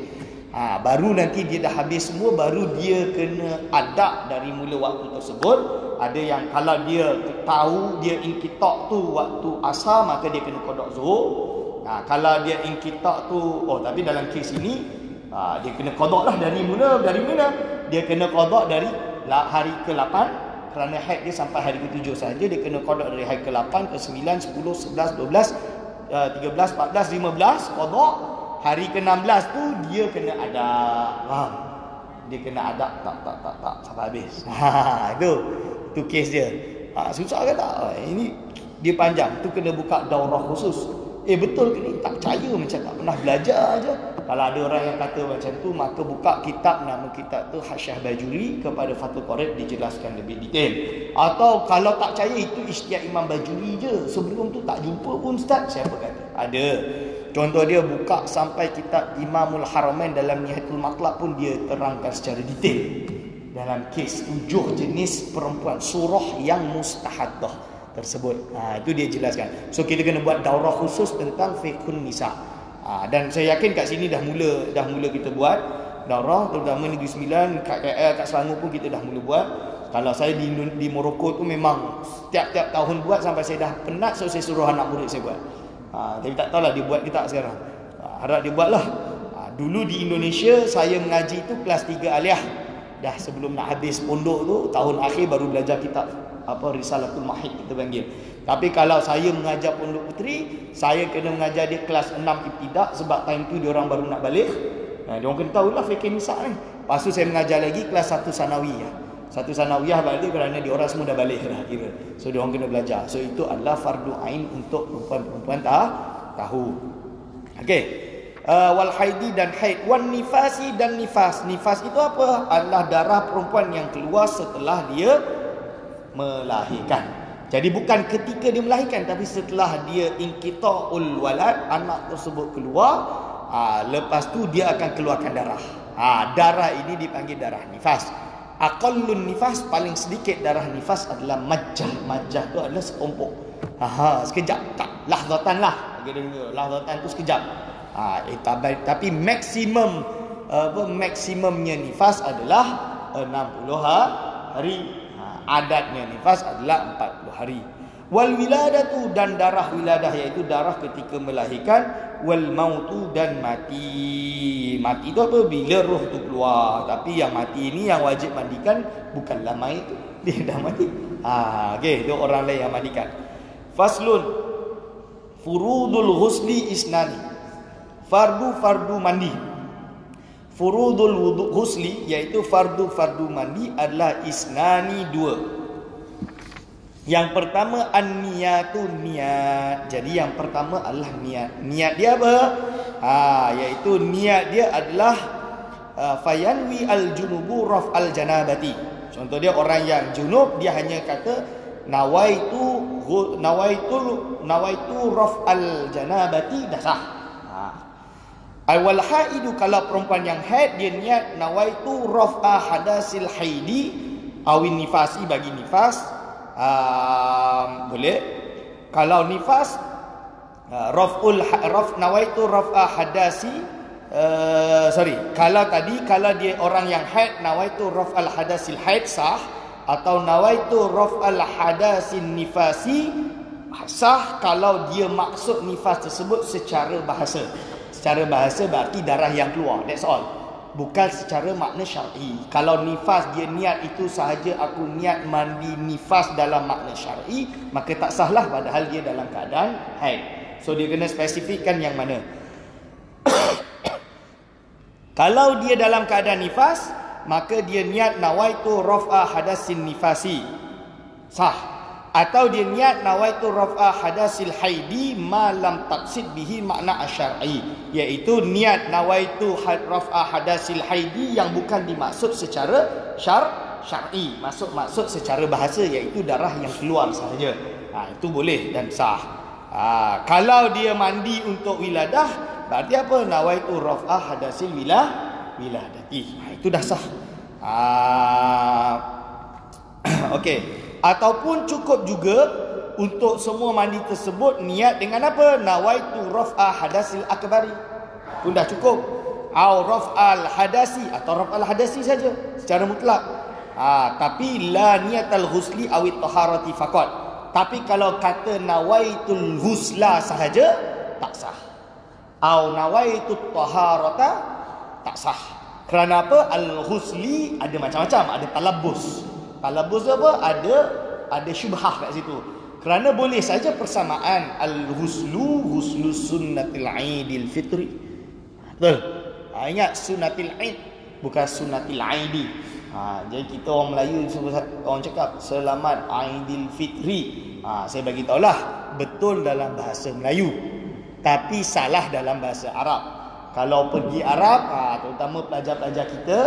Baru nanti dia dah habis semua, baru dia kena adab dari mula waktu tersebut. Ada yang kalau dia tahu dia inqitak tu waktu asar, maka dia kena qada zuhur. Kalau dia inqitak tu, tapi dalam kes ini dia kena qada lah dari mana? Dia kena qada dari hari ke-8, kerana haid dia sampai hari ke-7 saja. Dia kena qada dari hari ke-8, ke-9, 10, 11, 12, 13, 14, 15 qada. Hari ke-16 tu dia kena adab. Dia kena adab tak sampai habis. Itu kes dia. Susah ke tak? Ini dia panjang. Tu kena buka daurah khusus. Betul ke ni? Tak percaya, macam tak pernah belajar aja. Kalau ada orang yang kata macam tu, maka buka kitab, nama kitab tu Hasyiah Bajuri kepada Fathul Qorib, dijelaskan lebih detail. Atau kalau tak percaya itu Isytihad Imam Bajuri je, sebelum tu tak jumpa pun ustaz, siapa kata? Ada. Contoh dia buka sampai kitab Imamul Haramain dalam Nihayatul Matlab pun dia terangkan secara detail dalam kes 7 jenis perempuan, surah yang mustahadah tersebut. Itu dia jelaskan. So kita kena buat daurah khusus tentang fiqhun nisa. Dan saya yakin kat sini dah mula kita buat daurah, terutama Negeri Sembilan, kat KL, kat Selangor pun kita dah mula buat. Kalau saya di Morocco tu memang tiap-tiap tahun buat sampai saya dah penat, so saya suruh anak murid saya buat. Tapi tak tahulah dia buat ke tak sekarang. Harap dia buatlah. Dulu di Indonesia saya mengaji tu kelas 3 aliyah. Dah sebelum nak habis pondok tu, tahun akhir baru belajar kitab Risalatul Mahid kita panggil. Tapi kalau saya mengajar pondok puteri, saya kena mengajar dia kelas 6 ibtidak, sebab time tu dia orang baru nak balik. Dia orang kena tahulah fikih nisa ni. Lepas tu saya mengajar lagi kelas 1 sanawiyah. 1 sanawiyah balik kerana dia orang semua dah balik dah kira. So dia orang kena belajar. So itu adalah fardu ain untuk perempuan-perempuan tahu. Okey. Wal haidi dan haid, wan nifasi dan nifas. Nifas itu apa? Adalah darah perempuan yang keluar setelah dia melahirkan. Jadi bukan ketika dia melahirkan, tapi setelah dia inqita'ul walad, anak tersebut keluar, lepas tu dia akan keluarkan darah. Darah ini dipanggil darah nifas. Aqallun nifas, paling sedikit darah nifas adalah majjah. Majjah tu adalah setumpuk. Sekejap, tak lahzatan lah. Lahzatan tu sekejap. Tapi maksimumnya nifas adalah 60 hari. Adatnya nifas adalah 40 hari. Wal wiladatu, dan darah wiladah, iaitu darah ketika melahirkan. Wal mautu, dan mati. Mati itu apa? Bila roh tu keluar. Tapi yang mati ini yang wajib mandikan bukanlah mayit tu, dia dah mati. Okey, itu orang lain yang mandikan. Faslun, furudul ghusli isnani. Fardu mandi. Furudul wudu ghusli, iaitu fardu mandi adalah isnani, 2. Yang pertama an-niyatu, niat. Jadi yang pertama adalah niat. Niat dia apa? Iaitu niat dia adalah fayanwi al-junubu raf al-janabati. Contoh dia orang yang junub, dia hanya kata nawaitu raf al-janabati, dah sah. Wal haidu, kalau perempuan yang haid, dia niat nawaitu raf'a hadasil haidi awin nifasi, bagi nifas. Boleh. Kalau nifas, nawaitu raf'a hadasi. Kalau dia orang yang haid, nawaitu raf'al hadasil haid, sah. Atau nawaitu raf'al hadasin nifasi, sah kalau dia maksud nifas tersebut secara bahasa. Secara bahasa berarti darah yang keluar, that's all. Bukan secara makna syar'i. Kalau nifas dia niat itu sahaja, aku niat mandi nifas dalam makna syar'i, maka tak sahlah, padahal dia dalam keadaan haid. So dia kena spesifikkan yang mana. Kalau dia dalam keadaan nifas, maka dia niat nawaitu raf'a hadasin nifasi. sah. Atau dia niat nawaitu raf'a hadasil haidi ma lam taqsid bihi makna asyar'i, iaitu niat nawaitu raf'a hadasil haidi yang bukan dimaksud secara syar'i, maksud secara bahasa, iaitu darah yang keluar sahaja. Itu boleh dan sah. Kalau dia mandi untuk wiladah, berarti apa? Nawaitu raf'a hadasil wiladati. Itu dah sah. Okey. Ataupun cukup juga untuk semua mandi tersebut niat dengan apa? Nawaitu raf'a hadasil akbari. Pun dah cukup. Au raf'al hadasi, atau raf'al hadasi saja secara mutlak. Tapi la niatal ghusli awit taharati faqat. Tapi kalau kata nawaitul ghusla sahaja, tak sah. Au nawaitu taharata, tak sah. Kerana apa? Al-ghusli ada macam-macam, ada talabbus. Talabbus apa? Ada syubhah kat situ. Kerana boleh saja persamaan ghuslu sunnatil aidil fitri. Betul? Ingat sunnatil aid, bukan sunnatil aidi. Jadi kita orang Melayu, orang cakap selamat aidil fitri. Saya bagi tahulah, betul dalam bahasa Melayu, tapi salah dalam bahasa Arab. Kalau pergi Arab, terutama pelajar-pelajar kita,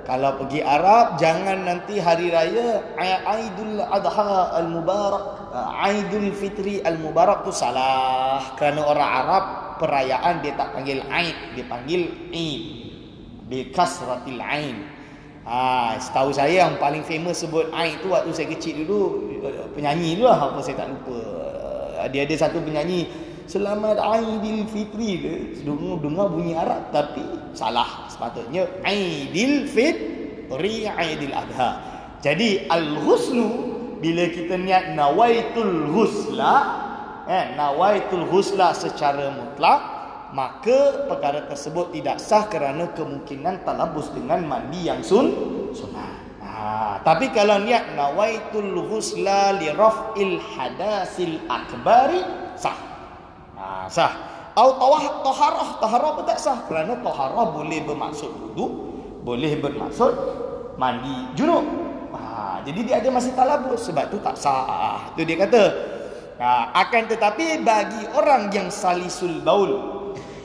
kalau pergi Arab, jangan nanti hari raya Aidul Adha Al-Mubarak, Aidul Fitri Al-Mubarak, tu salah. Kerana orang Arab perayaan dia tak panggil Aid, dia panggil Eid bi kasratil ain. Setahu saya yang paling famous sebut Aid tu waktu saya kecil dulu, penyanyi tu lah, apa saya tak lupa. Dia ada satu penyanyi, selamat Aidil Fitri, dengar bunyi Arab tapi salah. Sepatutnya Aidil Fitri, Aidil Adha. Jadi al-ghuslu, bila kita niat nawaitul ghusla, nawaitul ghusla secara mutlak, maka perkara tersebut tidak sah kerana kemungkinan talabus dengan mandi yang sunnah. Tapi kalau niat nawaitul ghusla li raf'il hadasil akbari, sah. Sah. Au taharah pun tak sah, kerana taharah boleh bermaksud wudu, boleh bermaksud mandi junub. Jadi dia ada masih talabus, sebab tu tak sah. Itu dia kata. Akan tetapi bagi orang yang salisul baul,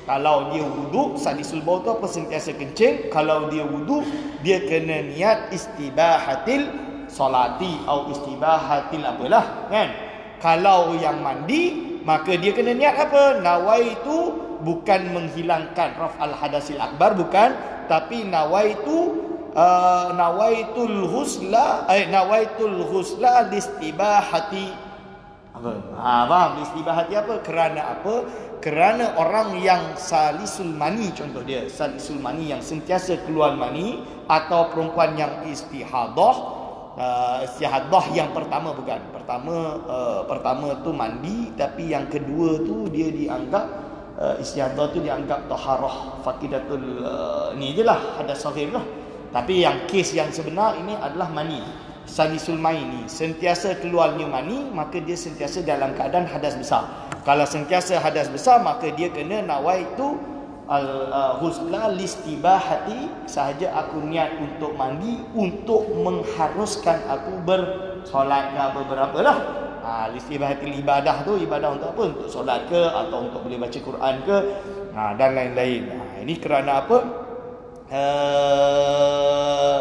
kalau dia wudu, salisul baul tu apa? Sentiasa kencing. Kalau dia wudu, dia kena niat istibahatil solati atau istibahatil apalah, kan? Kalau yang mandi, maka dia kena niat apa? Nawaitu, bukan menghilangkan raf'al hadasil akbar, bukan, tapi nawaitul husla listibahati. Faham? Listibahati apa? Kerana apa? Kerana orang yang salisul mani, contoh dia salisul mani yang sentiasa keluar mani, atau perempuan yang istihadah. Istihadah yang pertama bukan. Pertama tu mandi, tapi yang kedua tu dia dianggap istihadah tu dianggap taharah faqidatul ni jelah, hadas saghir lah. Tapi yang kes yang sebenar ini adalah mani. Salisul maini, sentiasa keluarnya mani, maka dia sentiasa dalam keadaan hadas besar. Kalau sentiasa hadas besar, maka dia kena nawaitu al-ghusla listibahati, sahaja aku niat untuk mandi untuk mengharuskan aku bersolat ke beberapa lah. Listibahati ibadah tu, ibadah untuk apa? Untuk solat ke, atau untuk boleh baca Quran ke, dan lain-lain. Ini kerana apa?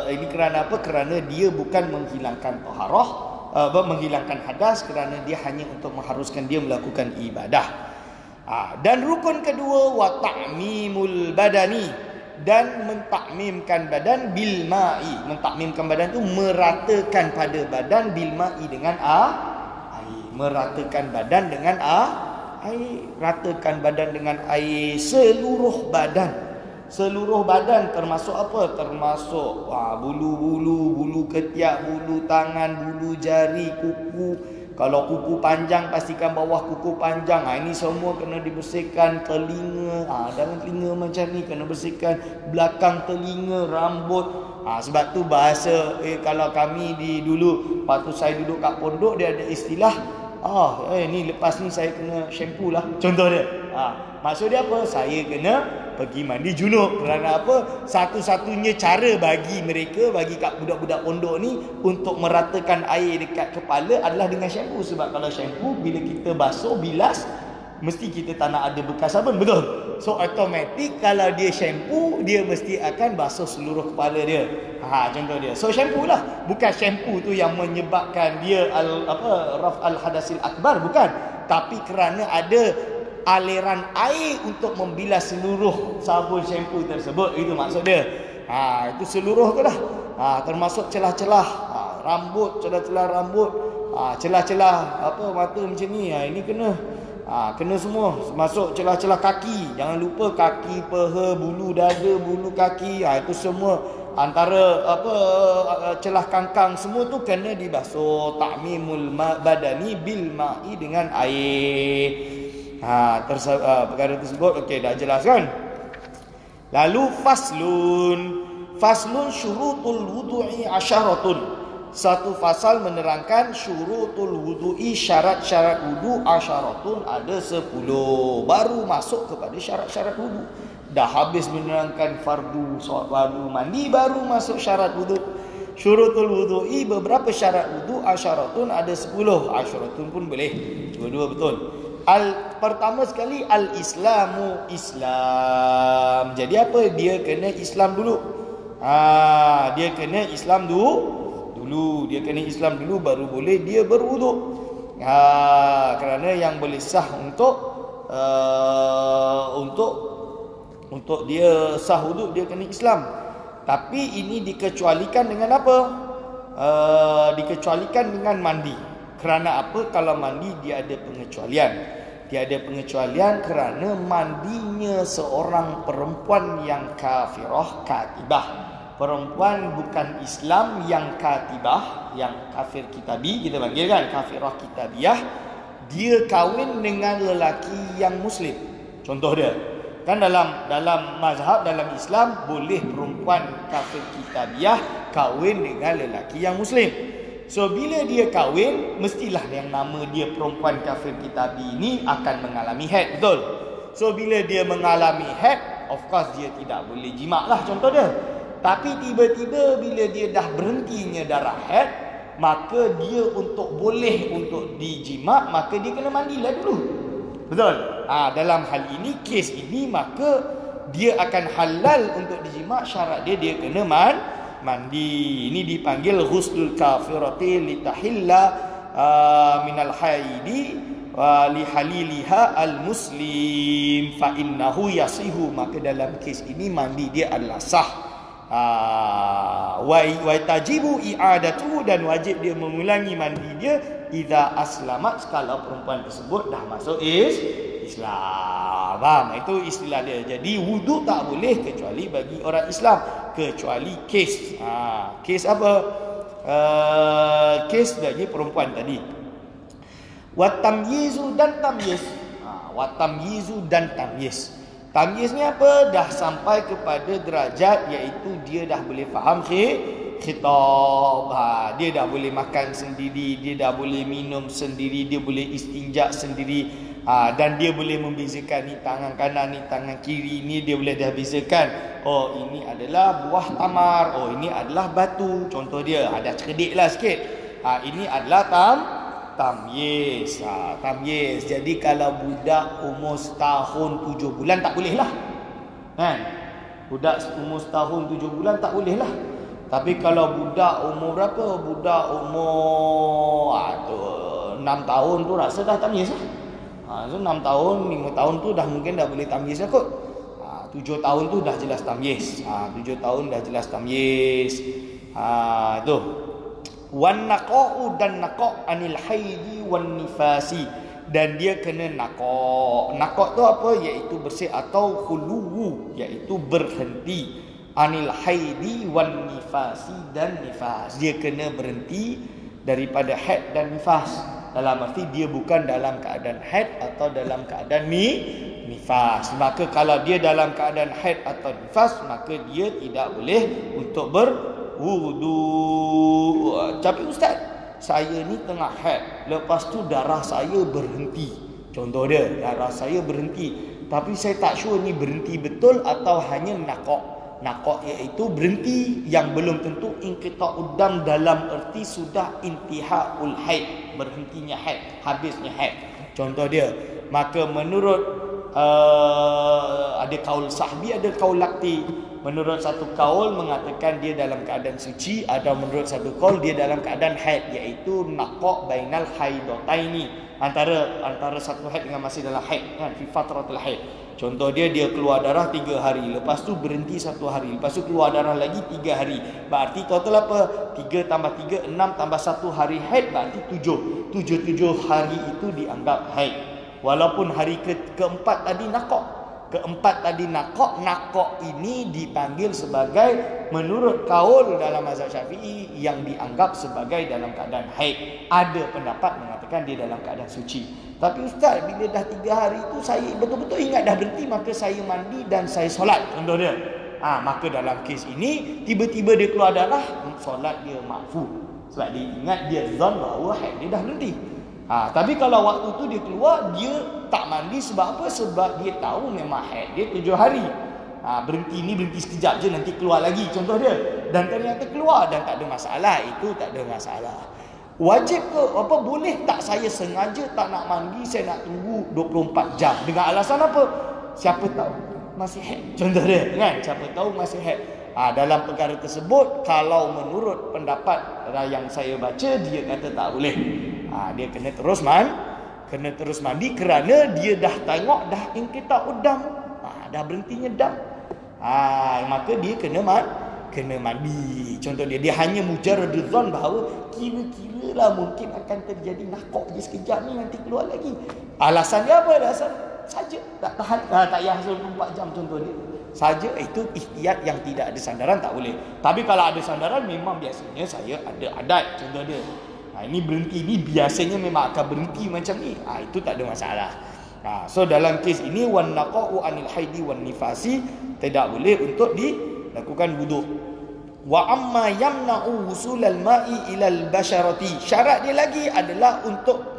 Ini kerana apa? Kerana dia bukan menghilangkan taharah, menghilangkan hadas, kerana dia hanya untuk mengharuskan dia melakukan ibadah. Dan rukun kedua, wa ta'mimul badani, dan mentakmimkan badan bil ma'i. Mentakmimkan badan tu meratakan pada badan bil ma'i dengan air. Meratakan badan dengan air. Ratakan badan dengan air, seluruh badan. Seluruh badan termasuk apa? Termasuk bulu-bulu, bulu ketiak, bulu tangan, bulu jari, kuku. Kalau kuku panjang, pastikan bawah kuku panjang. Ini semua kena dibersihkan. Telinga, dalam telinga macam ni kena bersihkan. Belakang telinga, rambut. Sebab tu bahasa kalau kami dulu, waktu saya duduk kat pondok, dia ada istilah, ni lepas ni saya kena shampoo lah, contoh dia. Maksud dia apa? Saya kena pergi mandi junub. Kerana apa? Satu-satunya cara bagi mereka, bagi kat budak-budak pondok ni, untuk meratakan air dekat kepala adalah dengan shampoo. Sebab kalau shampoo, bila kita basuh, bilas, mesti kita tak nak ada bekas sabun, betul? So automatik kalau dia shampoo, dia mesti akan basuh seluruh kepala dia. Contoh dia. So shampoo lah. Bukan shampoo tu yang menyebabkan dia raf al hadasil akbar, bukan. Tapi kerana ada aliran air untuk membilas seluruh sabun shampoo tersebut, itu maksud dia. Itu seluruh tu lah. Termasuk celah-celah rambut, celah-celah rambut, celah-celah mata macam ni. Ini kena semua. Masuk celah-celah kaki. Jangan lupa kaki, paha, bulu dada, bulu kaki. Itu semua antara celah kangkang semua tu kena dibasuh. Ta'mimul badani bil ma'i, dengan air. Perkara tersebut okey, dah jelas kan? Lalu faslun syurutul wudu'i asyaratun. Satu fasal menerangkan syurutul wudu'i, syarat-syarat wudu, asyaratun, ada 10. Baru masuk kepada syarat-syarat wudu. Dah habis menerangkan fardu mandi, baru masuk syarat wudu. Syurutul wudu'i, beberapa syarat wudu, asyaratun, ada 10. Asyaratun pun boleh, dua-dua betul. Pertama sekali al-islamu, Islam. Jadi apa? Dia kena Islam dulu. Dia kena Islam dulu. Dia kena Islam dulu, baru boleh dia berwuduk. Kerana yang boleh sah untuk dia sah wuduk, dia kena Islam. Tapi ini dikecualikan dengan apa? Dikecualikan dengan mandi. Kerana apa? Kalau mandi dia ada pengecualian. Dia ada pengecualian kerana mandinya seorang perempuan yang kafirah, katibah. Perempuan bukan Islam yang katibah, yang kafir kitabi, kita panggil kan, kafirah kitabiah. Dia kahwin dengan lelaki yang Muslim. Contoh dia, kan dalam mazhab, dalam Islam, boleh perempuan kafir kitabiah kahwin dengan lelaki yang Muslim. So bila dia kahwin, mestilah yang nama dia perempuan kafir kitabi ini akan mengalami haid, betul? So bila dia mengalami haid, of course dia tidak boleh jima lah, contoh dia. Tapi tiba-tiba bila dia dah berhentinya darah haid, maka dia boleh untuk dijima, maka dia kena mandilah dulu, betul? Dalam hal ini, kes ini, maka dia akan halal untuk dijima. Syarat dia kena mandi. Ini dipanggil ghuslul kafirati litahilla minal haidi li haliliha al muslim fa innahu yasihu. Maka dalam kes ini mandi dia adalah sah. Wa tajibu i'adatu, dan wajib dia mengulangi mandi dia idza aslamat, kalau perempuan tersebut dah masuk Islam. Itu istilah dia. Jadi wudu tak boleh kecuali bagi orang Islam, kecuali kes. Kes apa? Kes bagi perempuan tadi. Wa tamyizu dan tamyiz. Wa tamyizu dan tamyiz. Tamyiz ni apa? Dah sampai kepada derajat iaitu dia dah boleh faham khitab. Dia dah boleh makan sendiri, dia dah boleh minum sendiri, dia boleh istinja sendiri. Dan dia boleh membezakan ni tangan kanan, ni tangan kiri, ni dia boleh dah bezakan. Oh, ini adalah buah tamar, oh ini adalah batu. Contoh dia, ada cerdik lah sikit. Ini adalah tamyiz. Tamyiz. Jadi kalau budak umur setahun 7 bulan tak boleh lah, kan? Budak umur setahun 7 bulan tak boleh lah. Tapi kalau budak umur berapa? Budak umur 6 tahun tu rasa dah tamyiz lah. So 6 tahun, 5 tahun tu dah mungkin dah boleh tamyiz lah kot. 7 tahun tu dah jelas tamyiz. 7 tahun dah jelas tamyiz. Itu. Wan naqa'u, dan naqa' anil haidi wan nifasi, dan dia kena naqa'. Naqa' tu apa? Iaitu bersih atau khuluwu, iaitu berhenti. Anil haidi wan nifasi, dan nifas. Dia kena berhenti daripada haid dan nifas. Dalam arti dia bukan dalam keadaan haid atau dalam keadaan nifas. Maka kalau dia dalam keadaan haid atau nifas, maka dia tidak boleh untuk berwudu. Tapi ustaz, saya ni tengah haid, lepas tu darah saya berhenti. Contoh dia, darah saya berhenti, tapi saya tak sure ni berhenti betul atau hanya nakok. Nakok iaitu berhenti yang belum tentu inqita'ud dam, dalam erti sudah intihaul haid, berhentinya haid, habisnya haid. Contoh dia, maka menurut ada kaul sahbi, ada kaul lakti. Menurut satu kaul mengatakan dia dalam keadaan suci, atau menurut satu kaul dia dalam keadaan haid, iaitu nakok bainal haidotaini, antara satu haid dengan masih dalam haid, kan, fi fatratul haid. Contoh dia keluar darah 3 hari, lepas tu berhenti 1 hari, lepas tu keluar darah lagi 3 hari. Berarti total apa? 3 tambah 3 6 tambah 1 hari haid, berarti 7. 7 hari itu dianggap haid. Walaupun hari keempat tadi nakok. Keempat tadi nakok ini dipanggil sebagai, menurut kaul dalam mazhab Syafi'i, yang dianggap sebagai dalam keadaan haid. Ada pendapat mengatakan dia dalam keadaan suci. Tapi ustaz, bila dah 3 hari itu saya betul-betul ingat dah berhenti, maka saya mandi dan saya solat. Contoh dia. Maka dalam kes ini tiba-tiba dia keluar darah, solat dia makfu. Sebab dia ingat, dia zon bahawa haid dia dah berhenti. Tapi kalau waktu tu dia keluar, dia tak mandi sebab apa? Sebab dia tahu memang haid dia 7 hari. Berhenti sekejap je, nanti keluar lagi. Contoh dia. Dan ternyata keluar dan tak ada masalah. Itu tak ada masalah. Wajib ke? Boleh tak saya sengaja tak nak mandi, saya nak tunggu 24 jam? Dengan alasan apa? Siapa tahu masih haid. Contoh dia, kan? Siapa tahu masih haid. Dalam perkara tersebut, kalau menurut pendapat yang saya baca, dia kata tak boleh. Dia kena terus mandi kerana dia dah tengok dah inqita'ud dam. Dah berhentinya dam. Maka dia kena mandi. Contoh dia hanya mujarradul zon bahawa kira-kira lah mungkin akan terjadi nakok je sekejap ni, nanti keluar lagi. Alasan dia apa? Alasan saja tak tahan, tak payah 24 jam. Contoh dia saja, itu ihtiyat yang tidak ada sandaran, tak boleh. Tapi kalau ada sandaran, memang biasanya saya ada adat. Contoh dia, ini berhenti ni biasanya memang akan berhenti macam ni. Itu tak ada masalah. So dalam kes ini, wan naqa'u anil haidi wan nifasi, tidak boleh untuk dilakukan wuduk. Wa amma yamna'u wusulal ma'i ilal basharati, syarat dia lagi adalah untuk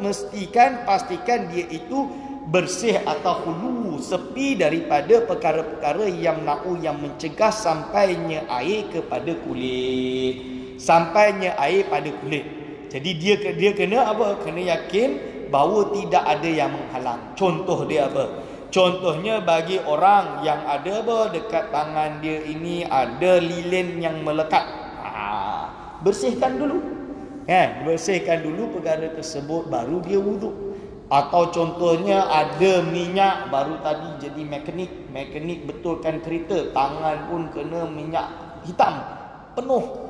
pastikan dia itu bersih atau khulu, sepi daripada perkara-perkara yang mencegah sampainya air kepada kulit. Sampainya air pada kulit. Jadi dia kena apa? Kena yakin bahawa tidak ada yang menghalang. Contoh dia apa? Contohnya bagi orang yang ada dekat tangan dia ini ada lilin yang melekat. Bersihkan dulu. Bersihkan dulu perkara tersebut, baru dia wuduk. Atau contohnya ada minyak baru tadi jadi mekanik betulkan kereta, tangan pun kena minyak hitam penuh.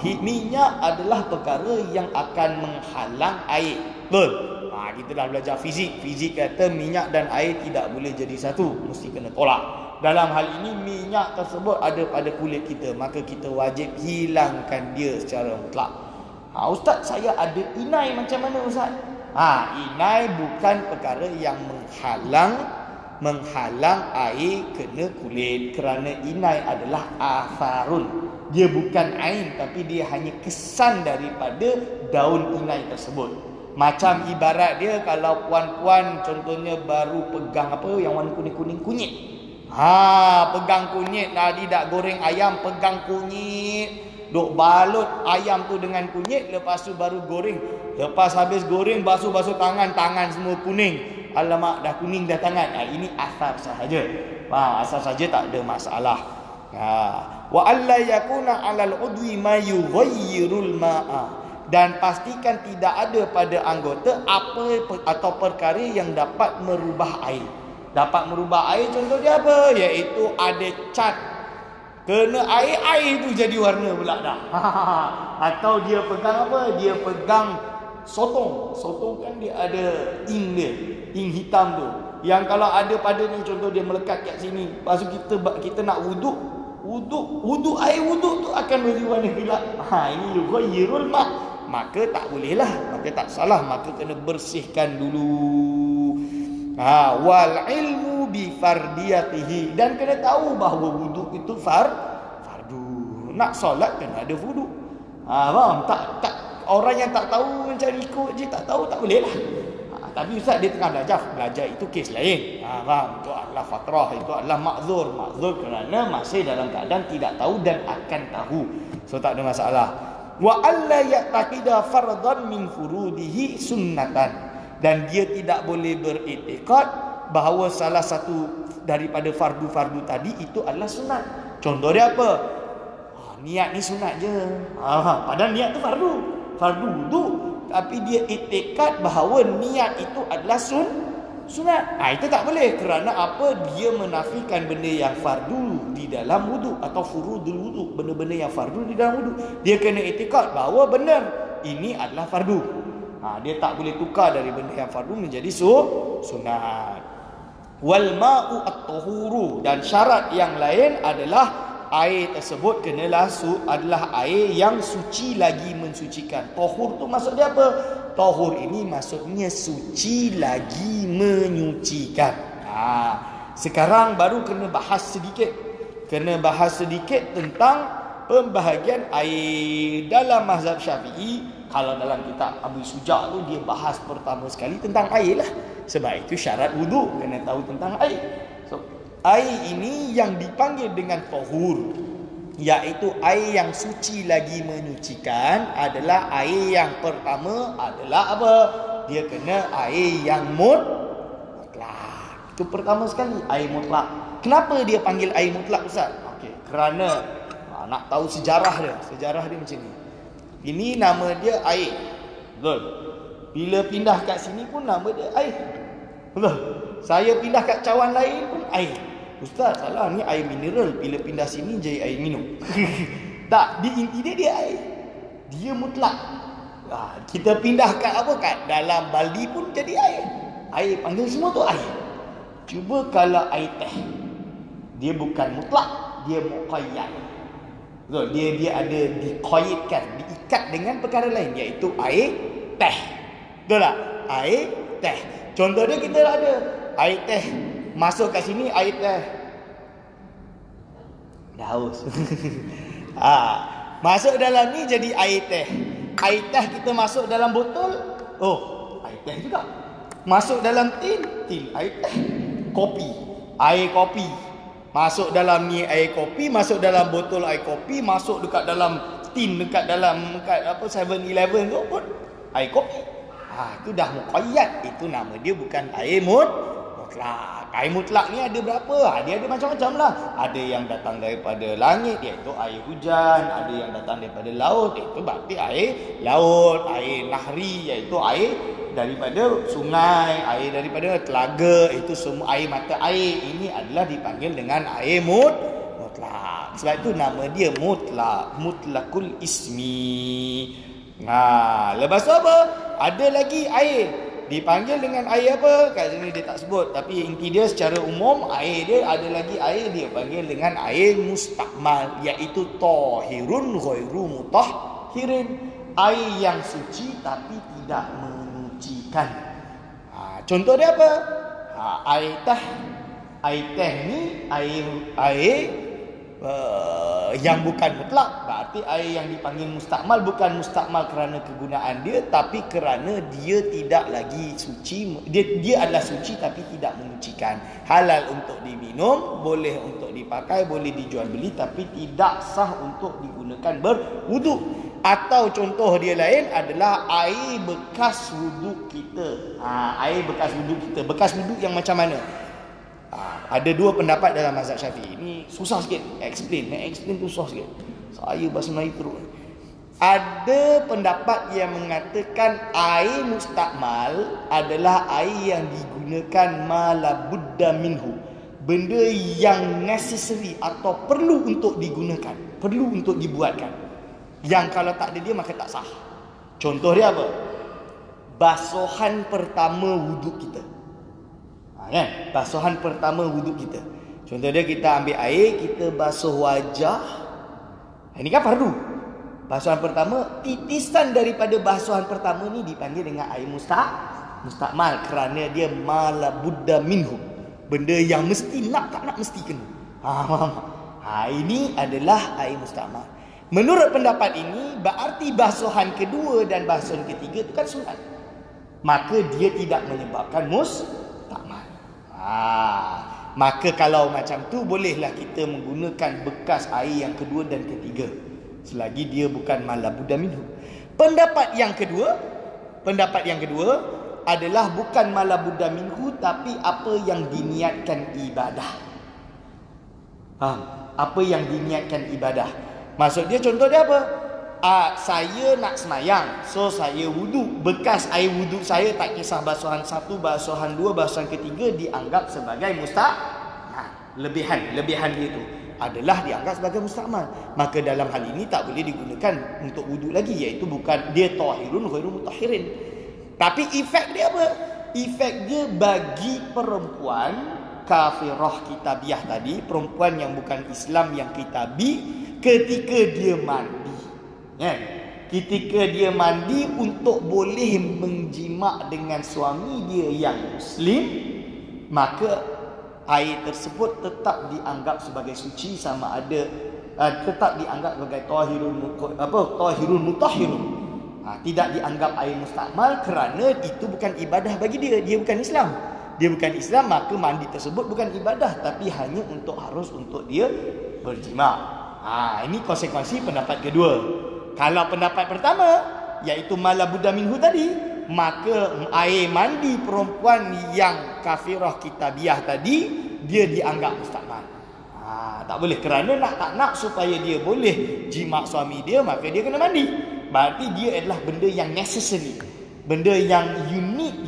Minyak adalah perkara yang akan menghalang air. Betul? Kita dah belajar fizik. Fizik kata minyak dan air tidak boleh jadi satu, mesti kena tolak. Dalam hal ini minyak tersebut ada pada kulit kita, maka kita wajib hilangkan dia secara mutlak. Ustaz, saya ada inai, macam mana ustaz? Inai bukan perkara yang menghalang air kena kulit, kerana inai adalah atharun. Dia bukan ain, tapi dia hanya kesan daripada daun inai tersebut. Macam ibarat dia, kalau puan-puan contohnya baru pegang yang warna kuning-kuning, kunyit. Pegang kunyit, tadi dak goreng ayam, pegang kunyit, duk balut ayam tu dengan kunyit, lepas tu baru goreng. Lepas habis goreng, basuh tangan semua kuning. Alamak, dah kuning dah tangan. Ini asar sahaja. Asar saja, tak ada masalah. Wa alla yakuna 'alal udwi ma yughayyirul ma'a, dan pastikan tidak ada pada anggota apa atau perkara yang dapat merubah air. Dapat merubah air, contoh dia apa? Iaitu ada cat. Kena air tu jadi warna pula dah. Atau dia pegang apa? Dia pegang sotong. Sotong kan dia ada ink dia, ink hitam tu. Yang kalau ada pada ni, contoh dia melekat kat sini. Lepas tu kita nak wuduk air wuduk tu akan berwarna gelap. Ini yughayyirul ma', maka tak boleh lah, maka tak salah, maka kena bersihkan dulu. Wal ilmu bi fardiyatihi, dan kena tahu bahawa wuduk itu fardu. Nak solat kena ada wuduk. Faham? Tak orang yang tak tahu macam ikut je, tak tahu, tak boleh lah. Tapi Ustaz dia tengah belajar itu kes lain. Faham? Itu adalah fatrah, itu adalah makzur kerana masih dalam keadaan tidak tahu dan akan tahu. So tak ada masalah. Wa alla ya'taqida fardhan min furudihi sunnatan, dan dia tidak boleh beriktikad bahawa salah satu daripada fardu-fardu tadi itu adalah sunat. Contoh dia apa? Niat ni sunat je. Padahal niat tu fardu wudu, tapi dia iktikad bahawa niat itu adalah sunat. Itu tak boleh. Kerana apa? Dia menafikan benda yang fardu di dalam wudu, atau furudul wudu, benda-benda yang fardu di dalam wudu. Dia kena iktikad bahawa benar ini adalah fardu. Dia tak boleh tukar dari benda yang fardu menjadi sunat. Wal ma'u at-tahuru, dan syarat yang lain adalah air tersebut adalah air yang suci lagi mensucikan. Tahur tu maksud dia apa? Tahur ini maksudnya suci lagi menyucikan. Sekarang baru kena bahas sedikit tentang pembahagian air dalam mazhab Syafi'i. Kalau dalam kitab Abu Suja' tu dia bahas pertama sekali tentang air lah. Sebab itu syarat wudu kena tahu tentang air. So, air ini yang dipanggil dengan tahur, iaitu air yang suci lagi menyucikan, adalah air yang pertama adalah apa? Dia kena air yang mutlak. Itu pertama sekali, air mutlak. Kenapa dia panggil air mutlak, Ustaz? Kerana nak tahu sejarah dia macam ni. Ini nama dia air. Betul. Bila pindah kat sini pun nama dia air. Betul. Saya pindah kat cawan lain pun air. Ustaz, salah, ni air mineral. Bila pindah sini jadi air minum. Tak, di inti dia air. Dia mutlak. Kita pindah kat apa? Kat dalam baldi pun jadi air. Air panggil semua tu air. Cuba kalau air teh, dia bukan mutlak, dia muqayyad. Betul, dia ada diqayyadkan, diikat dengan perkara lain, iaitu air teh. Betul tak? Air teh. Contoh dia kita ada air teh. Masuk kat sini air teh. Dah haus. Masuk dalam ni jadi air teh. Air teh kita masuk dalam botol. Air teh juga. Masuk dalam tin air teh. Kopi. Air kopi. Masuk dalam ni air kopi, masuk dalam botol air kopi, masuk dekat dalam tin, dekat 7-Eleven tu pun air kopi. Itu dah muqayyad. Itu nama dia bukan air mutlak. Air mutlak ni ada berapa? Dia ada macam-macam lah. Ada yang datang daripada langit, iaitu air hujan. Ada yang datang daripada laut, iaitu berarti air laut. Air nahri, iaitu air daripada sungai. Air daripada telaga, itu semua air mata air. Ini adalah dipanggil dengan air mutlak. Sebab itu nama dia mutlak. Mutlakul ismi. Lepas tu apa? Ada lagi air dipanggil dengan air apa? Kat sini dia tak sebut, tapi inti dia secara umum air dia ada lagi air dia panggil dengan air mustakmal, iaitu tahirun ghairu mutahhirin, air yang suci tapi tidak menyucikan. Contoh dia apa? Air teh. Air teh ni air yang bukan mutlak. Berarti air yang dipanggil mustakmal bukan mustakmal kerana kegunaan dia, tapi kerana dia tidak lagi suci. Dia adalah suci tapi tidak menyucikan. Halal untuk diminum, boleh untuk dipakai, boleh dijual beli, tapi tidak sah untuk digunakan berwuduk. Atau contoh dia lain adalah air bekas wuduk kita. Air bekas wuduk kita. Bekas wuduk yang macam mana? Ada dua pendapat dalam mazhab Syafi'i. Ini susah sikit explain tu susah sikit. Saya bahasa Melayu teruk. Ada pendapat yang mengatakan air mustakmal adalah air yang digunakan malabudda minhu, benda yang necessary atau perlu untuk digunakan, perlu untuk dibuatkan, yang kalau tak ada dia maka tak sah. Contoh dia apa? Basuhan pertama wuduk kita. Kan? Basuhan pertama wuduk kita. Contoh dia, kita ambil air, kita basuh wajah. Ini kan fardu. Basuhan pertama, titisan daripada basuhan pertama ni dipanggil dengan air mustakmal kerana dia malabudda minhu, benda yang mesti nak tak nak mesti kena. Ini adalah air mustakmal. Menurut pendapat ini, berarti basuhan kedua dan basuhan ketiga itu kan sunat. maka dia tidak menyebabkan mustakmal. Maka kalau macam tu, bolehlah kita menggunakan bekas air yang kedua dan ketiga, selagi dia bukan malabudda minhu. Pendapat yang kedua adalah bukan malabudda minhu, tapi apa yang diniatkan ibadah. Apa yang diniatkan ibadah. Maksud dia, contoh dia apa? Saya nak semayang, so saya wuduk. Bekas air wuduk saya, tak kisah basuhan satu, basuhan dua, basuhan ketiga, dianggap sebagai lebihan dia tu adalah dianggap sebagai mustakmal. Maka dalam hal ini tak boleh digunakan untuk wuduk lagi, iaitu bukan dia tahirun ghairu mutahhirin. Tapi efek dia apa? Efek dia bagi perempuan kafirah kitabiah tadi, perempuan yang bukan Islam yang kitabi, ketika dia mandi, ketika dia mandi untuk boleh menjimak dengan suami dia yang Muslim, maka air tersebut tetap dianggap sebagai suci, sama ada tetap dianggap sebagai tahirun mutahhirun. Tidak dianggap air mustakmal, kerana itu bukan ibadah bagi dia. Dia bukan Islam, maka mandi tersebut bukan ibadah, tapi hanya harus untuk dia berjimak. Ini konsekuensi pendapat kedua. Kalau pendapat pertama, iaitu malabudda minhu tadi, maka air mandi perempuan yang kafirah kitabiah tadi, dia dianggap mustakmal. Tak boleh, kerana tak nak supaya dia boleh jimak suami dia, maka dia kena mandi. Berarti dia adalah benda yang necessary, benda yang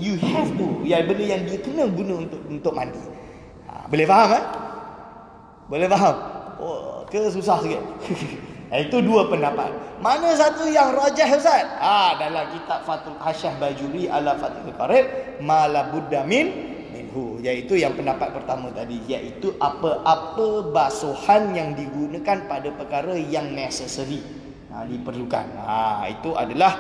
you have to, benda yang dia kena guna untuk mandi. Boleh faham? Boleh faham? Ke susah sikit? Itu dua pendapat. Mana satu yang rajah, Ustaz? Dalam kitab Fathul Hasyah Bajuri ala Fathul Qarib, malabudda minhu, iaitu yang pendapat pertama tadi, iaitu apa-apa basuhan yang digunakan pada perkara yang necessary, diperlukan. Itu adalah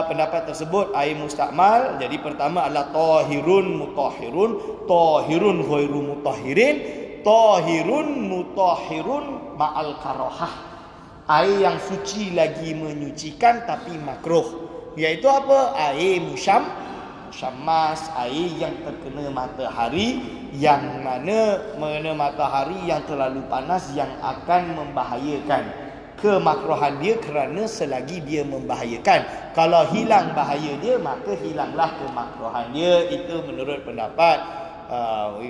pendapat tersebut air mustakmal. Jadi pertama adalah tahirun mutahhirun, tahirun ghairu mutahhirin, tahirun mutahhirun ma'al karahah. Air yang suci lagi menyucikan tapi makruh, iaitu apa? Air musyammas, air yang terkena matahari, yang mana matahari yang terlalu panas yang akan membahayakan. Kemakruhan dia kerana selagi dia membahayakan. Kalau hilang bahaya dia, maka hilanglah kemakruhan dia. Itu menurut pendapat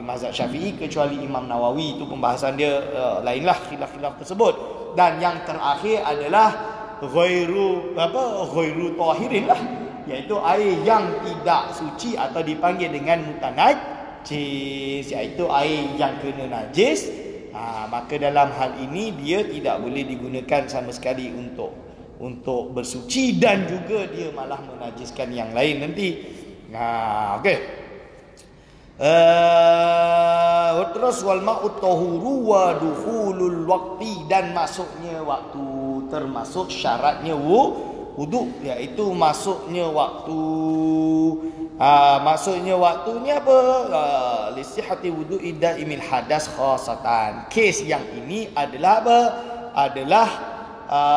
mazhab Syafi'i, kecuali Imam Nawawi, itu pembahasan dia lainlah khilaf-khilaf tersebut. Dan yang terakhir adalah ghairu tahirin lah, iaitu air yang tidak suci atau dipanggil dengan mutanajjis, iaitu air yang kena najis. Maka dalam hal ini dia tidak boleh digunakan sama sekali untuk bersuci, dan juga dia malah menajiskan yang lain nanti. Okey. Terus wal ma'ut tahuru wa dukhulul waqti, dan masuknya waktu, termasuk syaratnya wuduk, iaitu masuknya waktu. Maksudnya waktunya apa? Lisihati wudu'i daimil hadas khasatan. Kes yang ini adalah apa? Adalah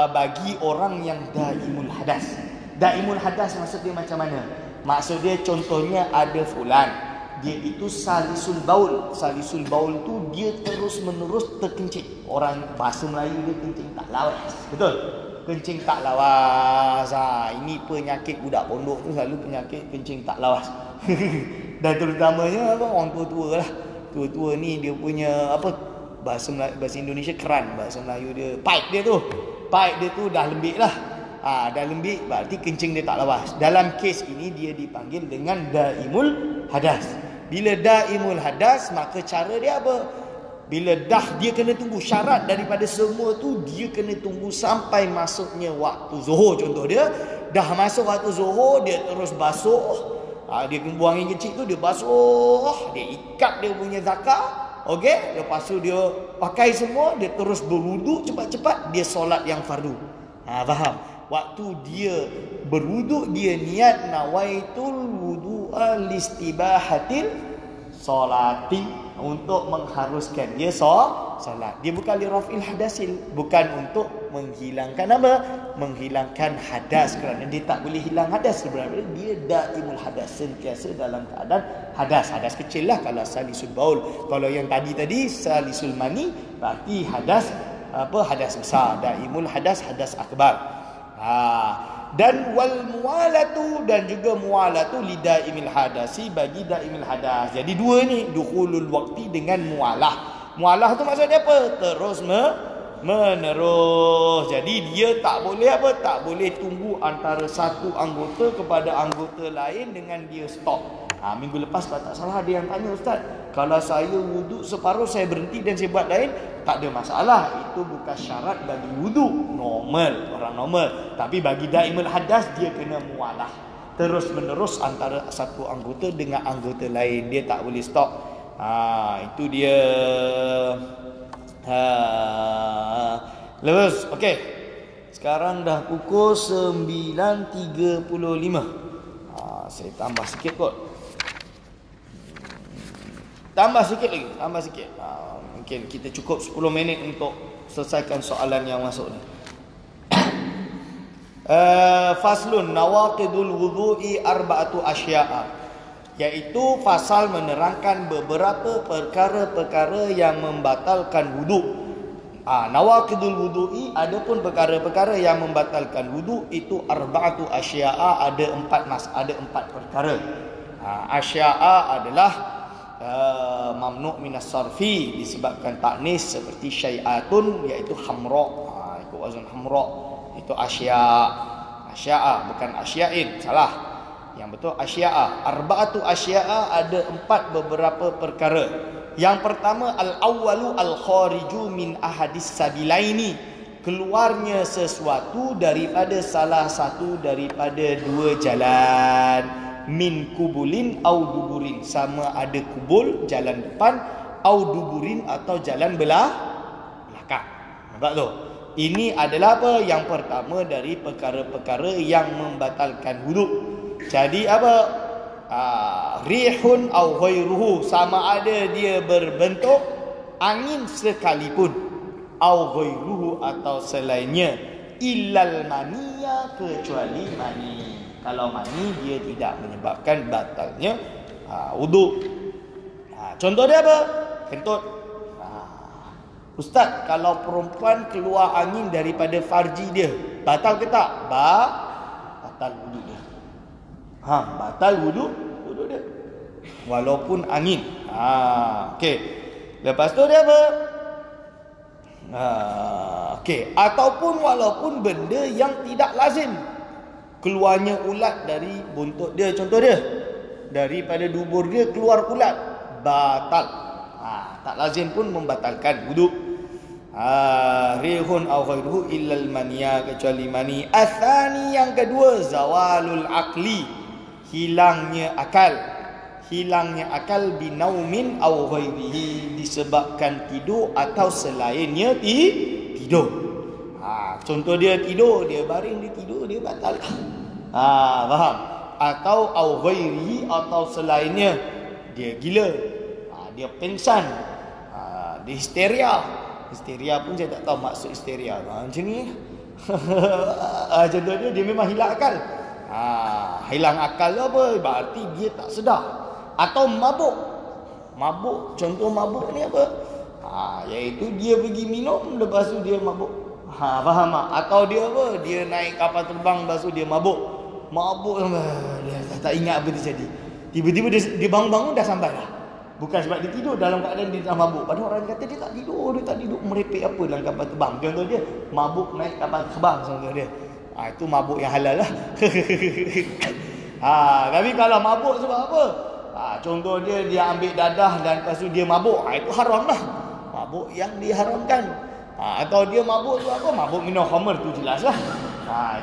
bagi orang yang daimul hadas. Daimul hadas maksudnya macam mana? Maksud dia contohnya ada fulan, dia itu salisul baul. Salisul baul tu dia terus menerus terkencing. Orang bahasa Melayu dia kencing tak lawas. Betul? Kencing tak lawas. Ini penyakit budak pondok tu, selalu penyakit kencing tak lawas. Dan terutamanya orang tua-tua lah. Tua-tua ni dia punya bahasa Indonesia keran, bahasa Melayu dia pipe dia tu dah lembik lah. Dah lembik, berarti kencing dia tak lawas. Dalam kes ini dia dipanggil dengan daimul hadas. Bila daimul hadas, maka cara dia apa? Bila dah, dia kena tunggu, syarat daripada semua tu dia kena tunggu sampai masuknya waktu zuhur. Contoh dia, dah masuk waktu zuhur, dia terus basuh. Dia buang air kecil tu, dia basuh, dia ikat dia punya zakar. Okey, lepas tu dia pakai semua, dia terus berwuduk cepat-cepat, dia solat yang fardu. Faham? Waktu dia berwuduk, dia niat nawaitul wudu'a listibahatil solati, untuk mengharuskan dia solat. Dia bukan li raf'il hadasil, bukan untuk menghilangkan apa? Menghilangkan hadas, kerana dia tak boleh hilang hadas sebenarnya. Dia daimul hadas, sentiasa dalam keadaan hadas kecil lah kalau salisul baul. Kalau yang tadi salisul mani, berarti hadas besar, daimul hadas akbar. Dan wal muwalatu, dan juga muwalatu lidaimil hadasi, bagi daimil hadas. Jadi dua ni, dukhulul waqti dengan muwalah. Muwalah tu maksudnya apa? Terus menerus. Jadi dia tak boleh tunggu antara satu anggota kepada anggota lain dengan dia stop. Minggu lepas kalau tak salah ada yang tanya, Ustaz, kalau saya wuduk separuh saya berhenti dan saya buat lain, tak ada masalah. Itu bukan syarat bagi wuduk normal, orang normal. Tapi bagi daimul hadas, dia kena muwalah, terus menerus antara satu anggota dengan anggota lain. Dia tak boleh stop. Itu dia. Lepas, okey. Sekarang dah pukul 9.35. Saya tambah sikit kot. Tambah sikit lagi. Mungkin kita cukup 10 minit untuk selesaikan soalan yang masuk ni. Faslun nawaqidul wudu'i arba'atu asya'a, iaitu fasal menerangkan beberapa perkara-perkara yang membatalkan wuduk. Nawaqidul wudu'i, adapun perkara-perkara yang membatalkan wuduk itu arba'atu asya'a, ada empat perkara. Asya'a adalah mamnu' minas sarfi, disebabkan taknis, seperti syai'atun, iaitu hamra, ikut wazan hamra, itu asya'a, bukan asya'in, salah. Yang betul asya'a. Arba'atu asya'a, ada beberapa perkara. Yang pertama, al-awwalu al-khariju min ahadis sabilaini, keluarnya sesuatu daripada salah satu daripada dua jalan. Min kubulin au duburin, sama ada kubul jalan depan, au duburin atau jalan belakang. Nampak tu? Ini adalah apa? Yang pertama dari perkara-perkara yang membatalkan wuduk. Jadi apa? Rihun au ghairuhu, sama ada dia berbentuk angin sekalipun, au ghairuhu atau selainnya, illal maniya, kecuali mani. Kalau mani dia tidak menyebabkan batalnya wuduk. Contoh dia apa? Kentut. Ustaz, kalau perempuan keluar angin daripada farji dia, batal ke tak? Batal wuduk dia. Batal wuduk dia. Walaupun angin. Okey. Lepas tu dia apa? Okey, ataupun walaupun benda yang tidak lazim. Keluarnya ulat dari buntut dia, contoh dia, daripada dubur dia keluar ulat, batal. Tak lazim pun membatalkan wuduk. Rihun aw ghairuhu illal maniya, kecuali mani. Atsani, yang kedua, zawalul aqli, hilangnya akal binaumin aw ghairihi, disebabkan tidur atau selainnya tidur. Contoh dia tidur, dia baring, dia tidur, dia batal. Faham? Atau au ghairihi, atau selainnya, dia gila, dia pengsan, dia histeria pun saya tak tahu maksud histeria. Macam ni. Contoh dia memang hilang akal. Hilang akal apa? Berarti dia tak sedar. Atau mabuk, contoh mabuk ni apa? Iaitu dia pergi minum, lepas tu dia mabuk. Faham tak? Atau dia apa? Dia naik kapal terbang, lepas tu dia mabuk, dia tak ingat apa terjadi. Tiba-tiba dia bangun-bangun dah sampai dah. Bukan sebab dia tidur dalam keadaan dia dah mabuk. Padahal orang kata dia tak tidur merepek apa dalam kapal terbang. Contoh dia mabuk naik kapal terbang, contoh dia. Itu mabuk yang halal lah. Tapi kalau mabuk sebab apa? Contoh dia ambil dadah dan lepas tu dia mabuk. Itu haram lah. Mabuk yang diharamkan. Atau dia mabuk tu apa? Mabuk minum khamr, tu jelas lah.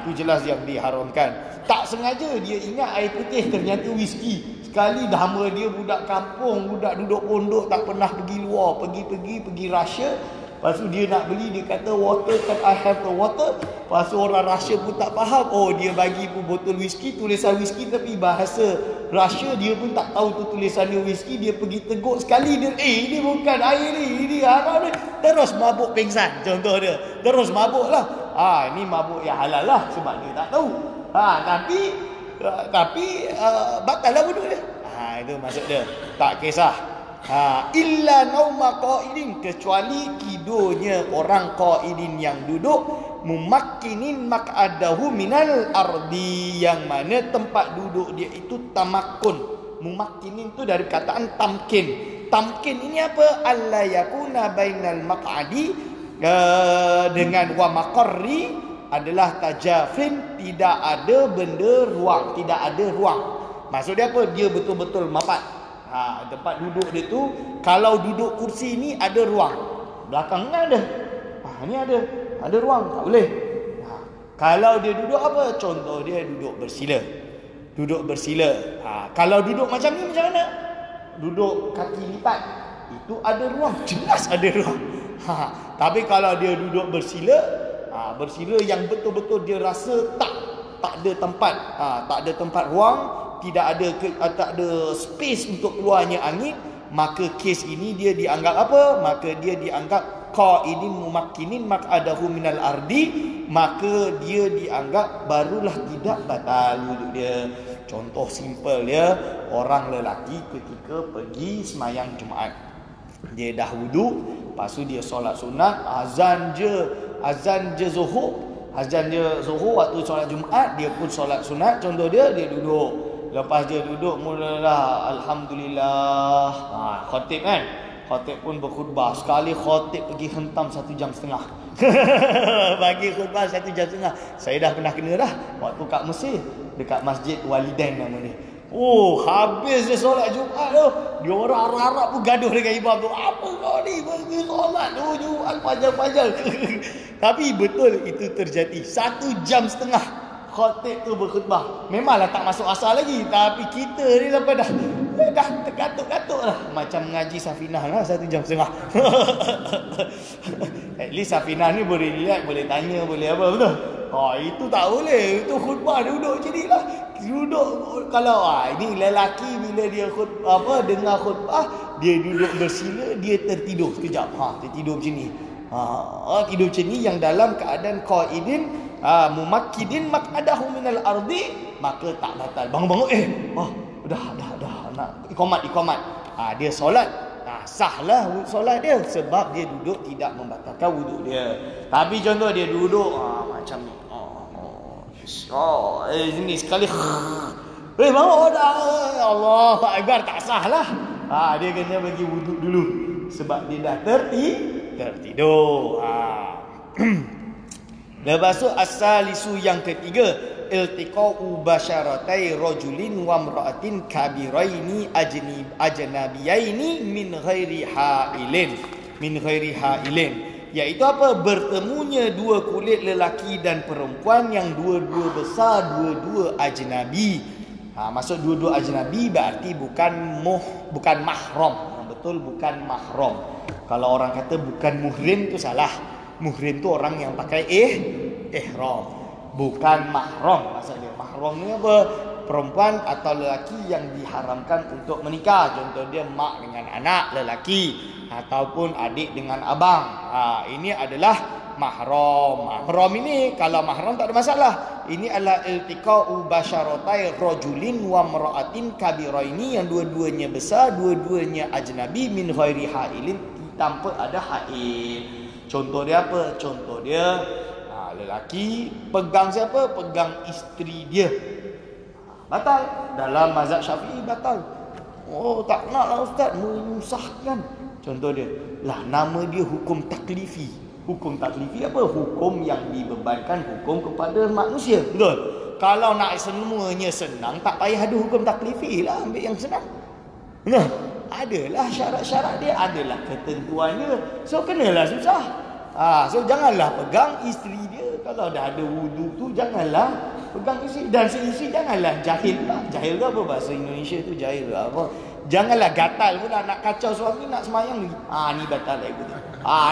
Itu jelas yang diharamkan. Tak sengaja dia ingat air putih, ternyata whisky. Sekali dah hamba dia budak kampung, budak duduk pondok, tak pernah pergi luar, pergi Russia, Lepas tu dia nak beli, dia kata water, can I have the water? Lepas tu orang Russia pun tak faham. Oh, dia bagi pun botol whisky, tulisan whisky tapi bahasa Russia, dia pun tak tahu tu tulisannya whisky. Dia pergi tegur sekali, dia ini bukan air ni, ini haram ni. Terus mabuk pingsan, contoh dia. Terus mabuk lah. Ini mabuk yang halal lah sebab dia tak tahu. Tapi batal lah wudu dia. Itu maksud dia. Tak kisah. Illa nauma qaidin, kecuali tidurnya orang qaidin yang duduk, mumakkinin maq'adahu minal ardi, yang mana tempat duduk dia itu tamakun. Mumakkinin itu dari perkataan tamkin. Tamkin ini apa? Alla yakuna bainal maq'adi dengan wa maqarri adalah tajafin, tidak ada benda ruang, tidak ada ruang. Maksud dia apa? Dia betul-betul mapat. Tempat duduk dia tu, kalau duduk kursi ni ada ruang, belakang ni ada. Ni ada ruang, tak boleh. Kalau dia duduk apa? Contoh dia duduk bersila. Duduk bersila. Kalau duduk macam ni macam mana? Duduk kaki lipat, itu ada ruang, jelas ada ruang. Tapi kalau dia duduk bersila, bersila yang betul-betul dia rasa tak ada tempat, tak ada tempat ruang, tak ada space untuk keluarnya angin, maka kes ini dia dianggap apa? Maka dia dianggap qaidin mumakkinin maq'adahu minal ardi, maka dia dianggap barulah tidak batal wuduk dia. Contoh simple dia, orang lelaki ketika pergi semayang Jumaat, dia dah wuduk, lepas tu dia solat sunat, azan je Zuhur waktu solat Jumaat, dia pun solat sunat. Contoh dia duduk. Lepas dia duduk, mulalah alhamdulillah. Khatib kan? Khatib pun berkhutbah. Sekali khatib pergi hentam 1 jam setengah. Bagi khutbah 1 jam setengah. Saya dah pernah kena dah waktu kat Mesir, dekat Masjid Walidain nama dia. Habis dia solat Jumaat tu, dia orang Arab pun gaduh dengan imam tu. Apa kau ni pergi solat tu Jumaat panjang-panjang. Tapi betul itu terjadi. 1 jam setengah khatib tu berkhutbah. Memanglah tak masuk asal lagi, tapi kita ni lepas dah terkatuk-katuk lah. Macam mengaji Safinah lah 1 jam setengah. At least Safinah ni boleh relax, boleh tanya, boleh apa, betul? Itu tak boleh. Itu khutbah duduk je ni lah. Duduk kalau ini lelaki bila dia dengar khutbah, dia duduk bersila, dia tertidur sekejap. Tertidur macam ni. Tidur macam ni yang dalam keadaan qaidin mumakkidin maq'adahu minal ardi, maka tak batal. Bangun-bangun dah nak iqamat. Dia solat, sahlah solat dia sebab dia duduk tidak membatalkan wuduk dia. Tapi contoh dia duduk macam ni. Ini sekali bangun dah, Allahu akbar, tak sahlah. Dia kena bagi wuduk dulu sebab dia dah tertidur. Lepas tu as-salisu yang ketiga, iltiqa'u basyaratai rajulin wa imra'atin kabiraini ajnabiyaini min ghairi hailin. Iaitu apa? Bertemunya dua kulit lelaki dan perempuan yang dua-dua besar, dua-dua ajnabi. Maksud dua-dua ajnabi berarti bukan mahram. Yang betul bukan mahram. Kalau orang kata bukan muhrim tu salah. Muhrim tu orang yang pakai ihram, bukan mahram. Maksudnya mahram ni apa? Perempuan atau lelaki yang diharamkan untuk menikah. Contoh dia mak dengan anak lelaki, ataupun adik dengan abang. Ini adalah mahram. Mahram ini kalau mahram tak ada masalah. Ini adalah iltiqa'u basyaratai rajulin wa imra'atin kabiraini, yang dua-duanya besar, dua-duanya ajnabi min ghairi hailin, tanpa ada hail. Contoh dia apa? Contoh dia lelaki pegang siapa? Pegang isteri dia. Batal. Dalam mazhab Syafi'i batal. Tak naklah ustaz, menyusahkan. Contoh dia, nama dia hukum taklifi. Hukum taklifi apa? Hukum yang dibebankan hukum kepada manusia. Betul? Kalau nak semuanya senang, tak payah ada hukum taklifi lah, ambil yang senang. Adalah syarat-syarat dia, adalah ketentuannya. So kenalah susah. So janganlah pegang isteri dia. Kalau dah ada wudu tu, janganlah pegang isteri. Dan isteri janganlah jahil lah. Jahil tu apa bahasa Indonesia tu? Jahil lah apa? Janganlah gatal pula nak kacau suami, nak semayang lagi. Ni batal lagi.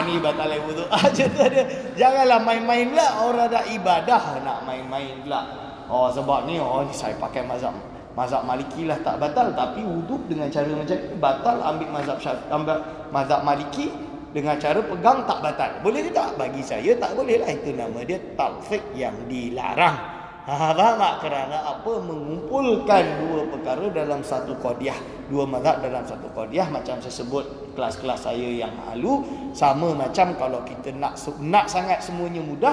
Ni batal wudu. Macam tu ada. Janganlah main-main pula. Orang dah ibadah nak main-main pula. Sebab ni saya pakai mazhab Maliki lah tak batal, tapi wudu dengan cara macam ni batal. Ambil mazhab Maliki dengan cara pegang tak batal. Boleh ke tak? Bagi saya tak boleh lah. Itu nama dia talfiq yang dilarang. Faham tak? Kerana apa? Mengumpulkan dua perkara dalam satu qadiyah, dua mazhab dalam satu qadiyah. Macam saya sebut kelas-kelas saya yang lalu, sama macam kalau kita nak sangat semuanya mudah,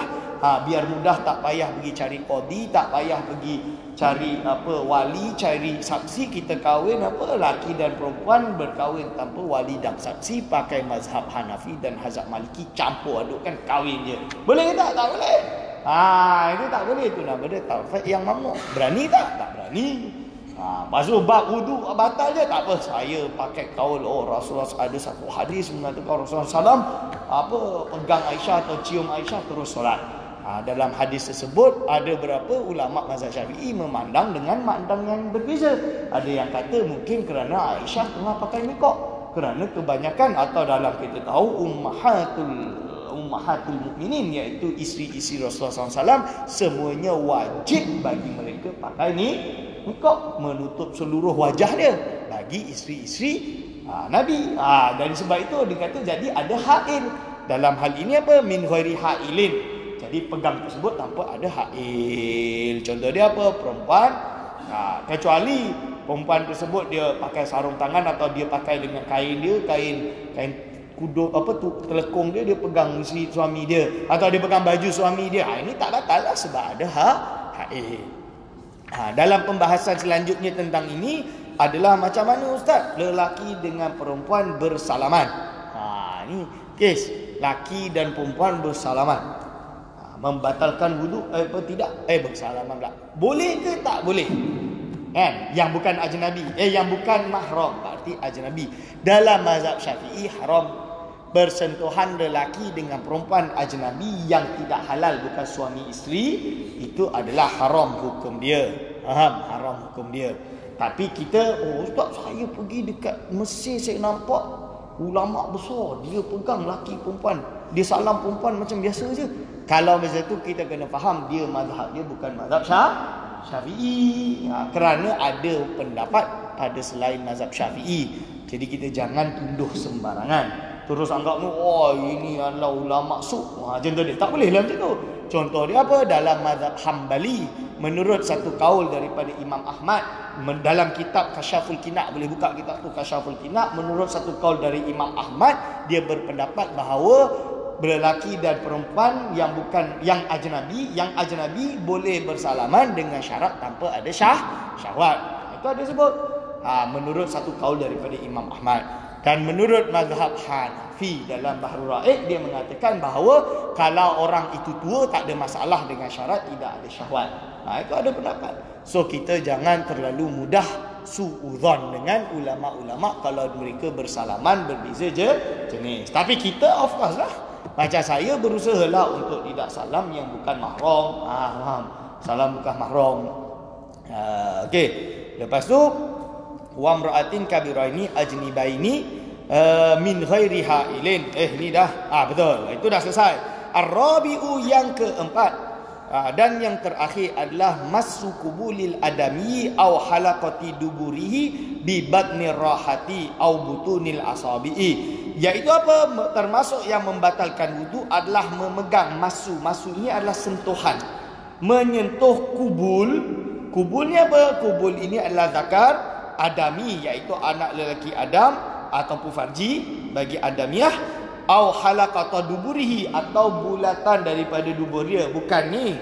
biar mudah tak payah pergi cari qadi, tak payah pergi cari wali, cari saksi. Kita kahwin laki dan perempuan berkahwin tanpa wali dan saksi, pakai mazhab Hanafi dan mazhab Maliki, campur adukkan, kahwin je. Boleh ke tak? Tak boleh. Itu tak boleh. Itu nama dia talfiq yang mamnu. Berani tak? Tak berani. Lepas tu bab wudu batal je, tak apa. Saya pakai kaul Rasulullah, ada satu hadis mengatakan Rasulullah SAW pegang Aisyah atau cium Aisyah terus solat. Dalam hadis tersebut ada beberapa ulama mazhab Syafi'i memandang dengan mandang yang berbeza. Ada yang kata mungkin kerana Aisyah tengah pakai niqab, kerana kebanyakan atau dalam kita tahu ummahatul mukminin, iaitu isteri-isteri Rasulullah SAW, semuanya wajib bagi mereka pakai niqab, menutup seluruh wajah dia bagi isteri-isteri Nabi. Dan sebab itu dia kata jadi ada hail. Dalam hal ini min ghairi hailin. Jadi pegang tersebut tanpa ada hail. Contoh dia perempuan, kecuali perempuan tersebut dia pakai sarung tangan atau dia pakai dengan kain dia, kain kuduk telekung dia pegang suami dia, atau dia pegang baju suami dia, ini tak batal lah sebab ada haid. Dalam pembahasan selanjutnya tentang ini adalah macam mana ustaz lelaki dengan perempuan bersalaman. Ini kes laki dan perempuan bersalaman, membatalkan wudu tidak? Bersalaman pula. Boleh ke tak boleh? Yang bukan ajnabi, yang bukan mahram, berarti ajnabi. Dalam mazhab Syafi'i haram bersentuhan lelaki dengan perempuan ajnabi yang tidak halal, bukan suami isteri. Itu adalah haram hukum dia. Haram hukum dia. Tapi kita, ustaz, saya pergi dekat Mesir, saya nampak ulama besar, dia pegang lelaki perempuan, dia salam perempuan macam biasa je. Kalau macam tu kita kena faham dia mazhab dia bukan mazhab Syafi'i. Kerana ada pendapat pada selain mazhab Syafi'i. Jadi kita jangan tuduh sembarangan. Terus anggap ini adalah ulama contoh dia. Tak boleh lah macam tu. Contoh dia dalam mazhab Hambali, menurut satu kaul daripada Imam Ahmad, dalam kitab Kasyaful Qina', boleh buka kitab tu, Kasyaful Qina'. Menurut satu kaul dari Imam Ahmad, dia berpendapat bahawa lelaki dan perempuan yang ajnabi boleh bersalaman dengan syarat tanpa ada syahwat. Itu ada sebut. Menurut satu kaul daripada Imam Ahmad. Dan menurut mazhab Hanafi dalam Bahrul Ra'iq, dia mengatakan bahawa kalau orang itu tua tak ada masalah dengan syarat tidak ada syahwat. Itu ada pendapat. So kita jangan terlalu mudah suudzon dengan ulama-ulama kalau mereka bersalaman berbeza jenis. Tapi kita of course lah, macam saya berusaha lah untuk tidak salam yang bukan mahram. Salam bukan mahram. Okey. Lepas tu wa mra'atin kabiraini ajnibaini min ghairi hailin. Ni dah betul. Itu dah selesai. Ar-rabi'u yang keempat. Dan yang terakhir adalah massu kubulil adami au halaqati duburihi bi batnir rahati au butunil asabi'i. Iaitu apa? Termasuk yang membatalkan wudu adalah memegang masu. Masu ini adalah sentuhan, menyentuh kubul. Kubulnya apa? Kubul ini adalah zakar adami, iaitu anak lelaki Adam ataupun farji bagi adamiah, au halaqata duburihi, atau bulatan daripada dubur dia. Bukan ni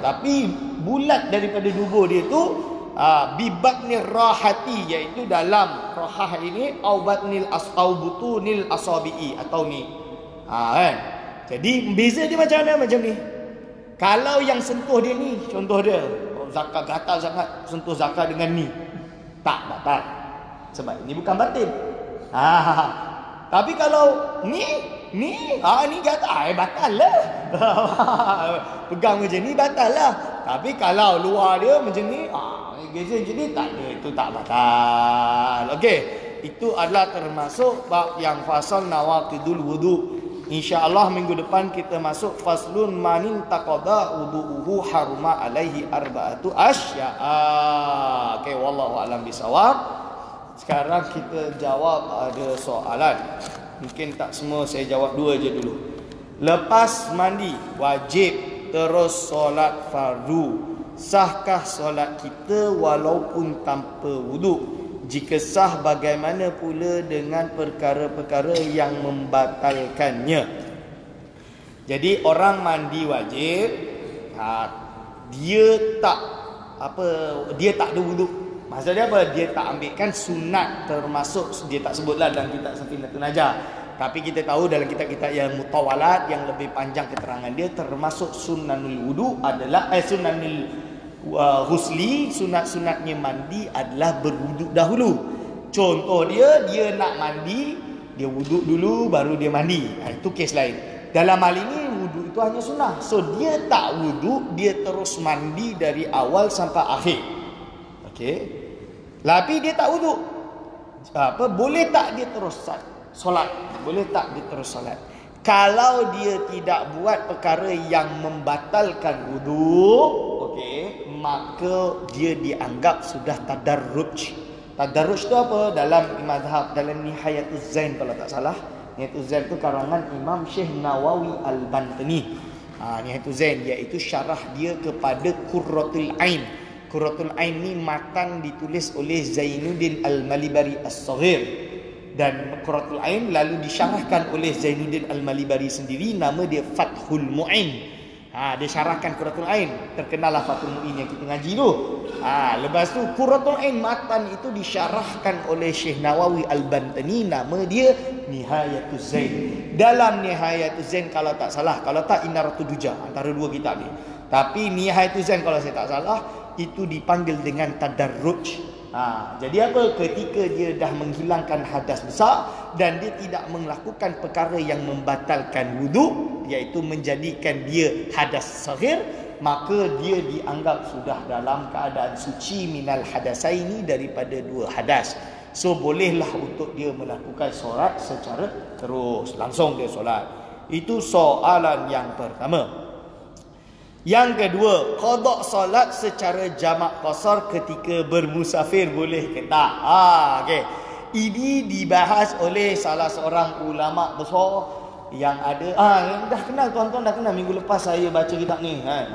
tapi bulat daripada dubur dia tu, bibatnir rahati, iaitu dalam rahah ini, au batnil butunil asabi'i, atau ni kan. Jadi beza dia macam mana? Macam ni. Kalau yang sentuh dia ni, contoh dia zakat gatal sangat, sentuh zakat dengan ni, tak batal sebab ini bukan batin. Tapi kalau ni gatal, batal lah. Pegang macam ni batal lah. Tapi kalau luar dia macam ni, geza macam ni, tak ada, itu tak batal. Okey. itu adalah termasuk bab yang fasal nawaqidul wudu. InsyaAllah minggu depan kita masuk faslun manin taqada wudu'uhu haruma alaihi arba'atu asya'a. Okay, wallahu a'lam bisawab. Sekarang kita jawab ada soalan. Mungkin tak semua, saya jawab dua je dulu. Lepas mandi wajib terus solat fardu. Sahkah solat kita walaupun tanpa wudu? Jika sah, bagaimana pula dengan perkara-perkara yang membatalkannya? Jadi orang mandi wajib, dia tak ada wudu. Maksudnya apa? Dia tak ambilkan sunat, termasuk dia tak sebutlah dalam kitab Safinatun Najah. Tapi kita tahu dalam kitab-kitab yang mutawalat, yang lebih panjang keterangan dia, termasuk sunanul wudu adalah sunanul husli, sunat-sunatnya mandi adalah berwuduk dahulu. Contoh dia nak mandi, dia wuduk dulu baru dia mandi. Itu kes lain. Dalam hal ini wuduk itu hanya sunnah. So dia tak wuduk, dia terus mandi dari awal sampai akhir. Okey. Tapi dia tak wuduk. Boleh tak dia terus solat? Boleh tak dia terus solat? Kalau dia tidak buat perkara yang membatalkan wuduk, okey, maka dia dianggap sudah tadarruj. Tadarruj tu apa? Dalam mazhab, dalam Nihayatuz Zain kalau tak salah. Nihayatuz Zain tu karangan Imam Syekh Nawawi Al-Bantani. Nihayatuz Zain iaitu syarah dia kepada Qurratul Ain. Qurratul Ain ni matan ditulis oleh Zainuddin Al-Malibari As-Saghir. Dan Qurratul Ain lalu disyarahkan oleh Zainuddin Al-Malibari sendiri, nama dia Fathul Mu'in. Dia syarahkan Qurratul Ain. Terkenal lah Fathul Mu'in yang kita ngaji tu. Lepas tu Qurratul Ain matan itu disyarahkan oleh Syekh Nawawi Al-Bantani, nama dia Nihayatuz Zain. Dalam Nihayatuz Zain kalau tak salah, kalau tak Inaratud Duja, antara dua kitab ni. Tapi Nihayatuz Zain kalau saya tak salah itu dipanggil dengan tadarruj. Jadi apa? Ketika dia dah menghilangkan hadas besar dan dia tidak melakukan perkara yang membatalkan wuduk, iaitu menjadikan dia hadas saghir, maka dia dianggap sudah dalam keadaan suci minal hadasaini, daripada dua hadas. So bolehlah untuk dia melakukan solat secara terus, langsung dia solat. Itu soalan yang pertama. Yang kedua, qada solat secara jamak qasar ketika bermusafir boleh ke tak? Okey. Ini dibahas oleh salah seorang ulama besar yang ada yang dah kenal, tuan-tuan dah kenal. Minggu lepas saya baca kitab ni kan.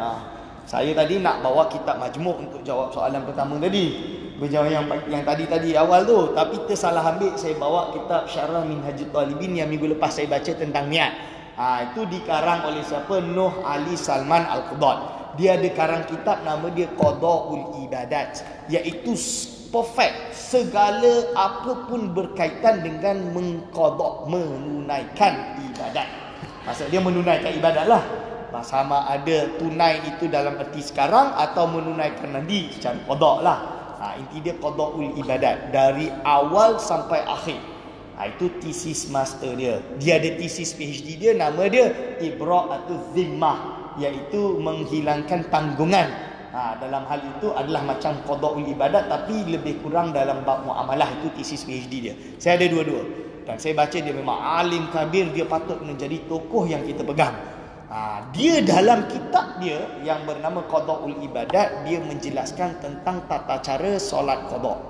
Saya tadi nak bawa kitab majmuk untuk jawab soalan pertama tadi. Berjawab yang tadi awal tu, tapi tersalah ambil. Saya bawa kitab Syarah Minhajul Talibin yang minggu lepas saya baca tentang niat. Itu dikarang oleh siapa? Nuh Ali Salman Al-Qudad. Dia ada karang kitab nama dia Qada'ul Ibadat, iaitu perfect segala apapun berkaitan dengan mengqada', menunaikan ibadat. Maksud dia menunaikan ibadat lah. Sama ada tunai itu dalam erti sekarang atau menunaikan nanti secara qada' lah. Inti dia Qada'ul Ibadat dari awal sampai akhir. Itu tesis master dia. Dia ada tesis PhD dia, nama dia Ibra'atuz Zimmah, iaitu menghilangkan tanggungan. Dalam hal itu adalah macam qada'ul ibadat, tapi lebih kurang dalam bab muamalah. Itu tesis PhD dia. Saya ada dua-dua. Dan saya baca dia memang alim kabir, dia patut menjadi tokoh yang kita pegang. Dia dalam kitab dia yang bernama Qada'ul Ibadat, dia menjelaskan tentang tata cara solat qada'.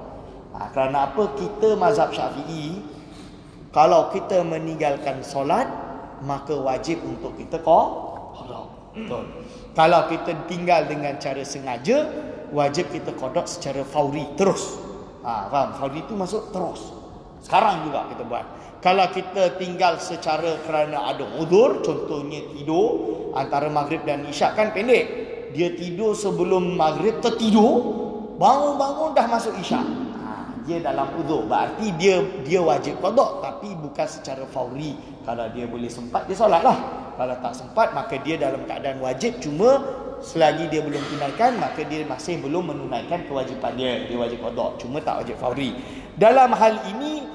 Kerana apa? Kita mazhab Syafi'i, kalau kita meninggalkan solat, maka wajib untuk kita qada'. Betul. Kalau kita tinggal dengan cara sengaja, wajib kita qada' secara fauri, terus. Faham? Fauri itu masuk terus. Sekarang juga kita buat. Kalau kita tinggal secara kerana ada uzur, contohnya tidur antara maghrib dan isyak kan pendek. Dia tidur sebelum maghrib, tertidur, bangun-bangun dah masuk isyak. Dia dalam uzur, berarti dia wajib qada', tapi bukan secara fauri. Kalau dia boleh sempat, dia solatlah. Kalau tak sempat, maka dia dalam keadaan wajib, cuma selagi dia belum tunaikan, maka dia masih belum menunaikan kewajipan dia. Dia wajib qada', cuma tak wajib fauri. Dalam hal ini,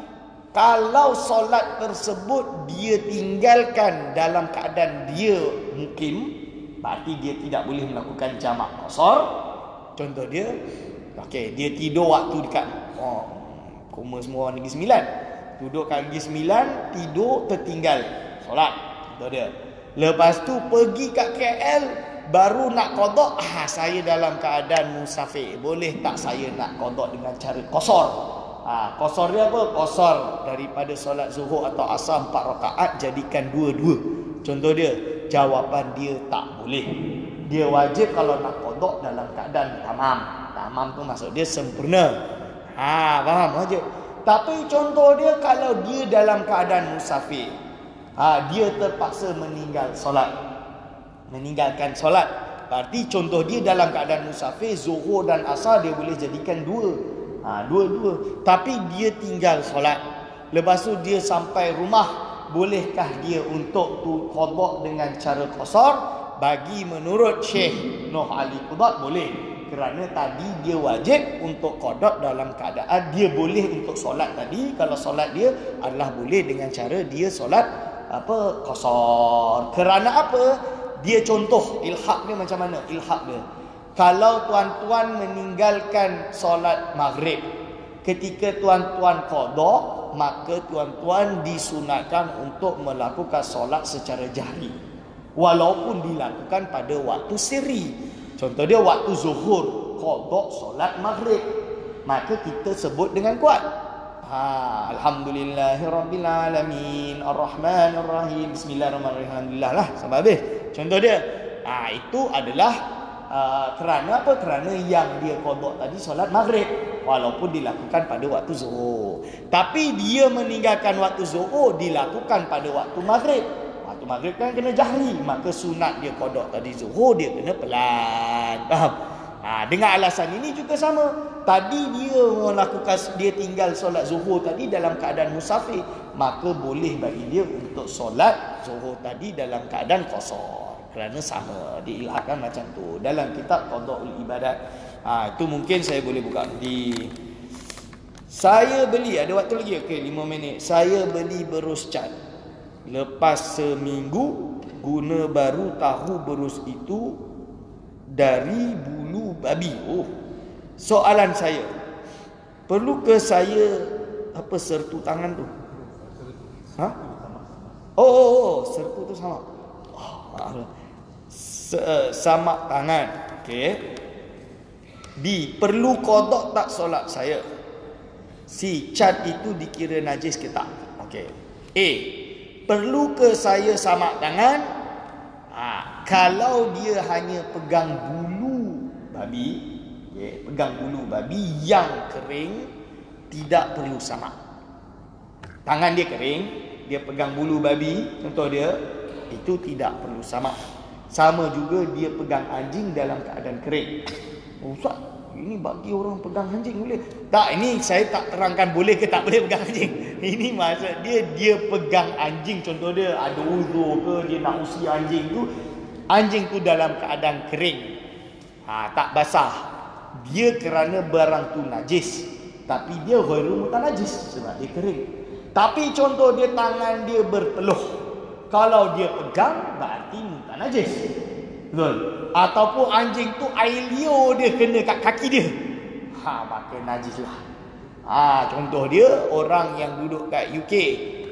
kalau solat tersebut dia tinggalkan dalam keadaan dia mukim, berarti dia tidak boleh melakukan jamak qasar. Contoh dia, dia tidur waktu dekat Koma semua orang Negeri Sembilan. Duduk kat Negeri Sembilan, tidur, tertinggal solat. Contoh dia. Lepas tu pergi kat KL, baru nak qada, saya dalam keadaan musafir. Boleh tak saya nak qada dengan cara qasar? Qasar dia apa? Qasar daripada solat zuhur atau asar 4 rakaat jadikan 2-2. Contoh dia, jawapan dia tak boleh. Dia wajib kalau nak qada dalam keadaan tamam. Tamam tu maksud dia sempurna. Faham wajib. Tapi contoh dia kalau dia dalam keadaan musafir, dia terpaksa meninggalkan solat. Berarti contoh dia dalam keadaan musafir, zuhur dan asar dia boleh jadikan 2. Dua-dua. Tapi dia tinggal solat. Lepas tu dia sampai rumah, bolehkah dia untuk qada dengan cara qasar? Bagi menurut Syekh Noh Ali Qudat boleh. Kerana tadi dia wajib untuk qada dalam keadaan dia boleh untuk solat tadi. Kalau solat dia adalah boleh dengan cara dia solat qasar. Kerana apa? Dia contoh ilhaq dia macam mana? Ilhaq dia, kalau tuan-tuan meninggalkan solat maghrib ketika tuan-tuan qada, maka tuan-tuan disunatkan untuk melakukan solat secara jahri, walaupun dilakukan pada waktu sirri. Contoh dia waktu zuhur qada solat maghrib, maka kita sebut dengan kuat, Alhamdulillahirabbil alamin arrahmanir rahim bismillahirrahmanirrahim, alhamdulillah lah sampai habis. Contoh dia, itu adalah kerana apa? Kerana yang dia qada tadi solat maghrib, walaupun dilakukan pada waktu zuhur. Tapi dia meninggalkan waktu zuhur, dilakukan pada waktu maghrib. Waktu maghrib kan kena jahri, maka sunat dia qada tadi zuhur, dia kena pelan. Faham? Dengan alasan ini juga sama. Tadi dia tinggal solat zuhur tadi dalam keadaan musafir, maka boleh bagi dia untuk solat zuhur tadi dalam keadaan qasar. Kerana sama, diilhaqkan macam tu dalam kitab Qada'ul Ibadat. Itu mungkin saya boleh buka saya beli, ada waktu lagi 5 minit. Saya beli berus cat, lepas seminggu guna baru tahu berus itu dari bulu babi. Soalan saya, perlu ke saya sertu tangan tu? Sertu tu sama. Samak tangan. Okey. Perlu qada tak solat saya? Si cat itu dikira najis ke tak? Okey. A, perlu ke saya samak tangan? Kalau dia hanya pegang bulu babi, pegang bulu babi yang kering, tidak perlu samak. Tangan dia kering, dia pegang bulu babi, contoh dia, itu tidak perlu samak. Sama juga dia pegang anjing dalam keadaan kering. Ustaz, ini bagi orang pegang anjing boleh? Tak, ini saya tak terangkan boleh ke tak boleh pegang anjing. Ini maksud dia pegang anjing, contoh dia ada uzur ke, dia nak usi anjing tu dalam keadaan kering, tak basah. Dia kerana barang tu najis, tapi dia ghairu mutanajis sebab dia kering. Tapi contoh dia tangan dia berpeluh, kalau dia pegang berarti mutanajis. Betul? Ataupun anjing tu air liur dia kena kat kaki dia, maka najis lah. Contoh dia orang yang duduk kat UK,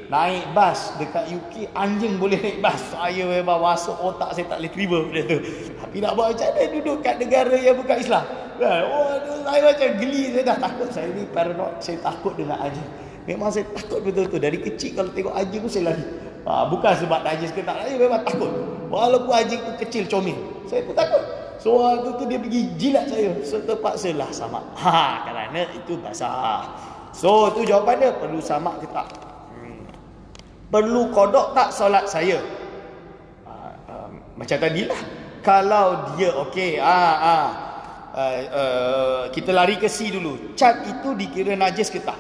naik bas dekat UK, anjing boleh naik bas. Saya memang masuk otak saya tak boleh terima benda tu. Tapi nak buat macam mana duduk kat negara yang bukan Islam? Saya macam geli, saya dah takut. Saya ni paranoid, saya takut dengan anjing. Memang saya takut betul-betul. Dari kecil kalau tengok anjing tu saya lari. Bukan sebab najis ke tak, saya memang takut. Walaupun anjing tu kecil comel, saya pun takut. So waktu tu dia pergi jilat saya, so terpaksalah samak. Kerana itu basah. So tu jawapan dia, perlu samak ke tak? Perlu qada tak solat saya? Macam tadilah. Kalau dia okey, kita lari ke C dulu. Cat itu dikira najis ke tak?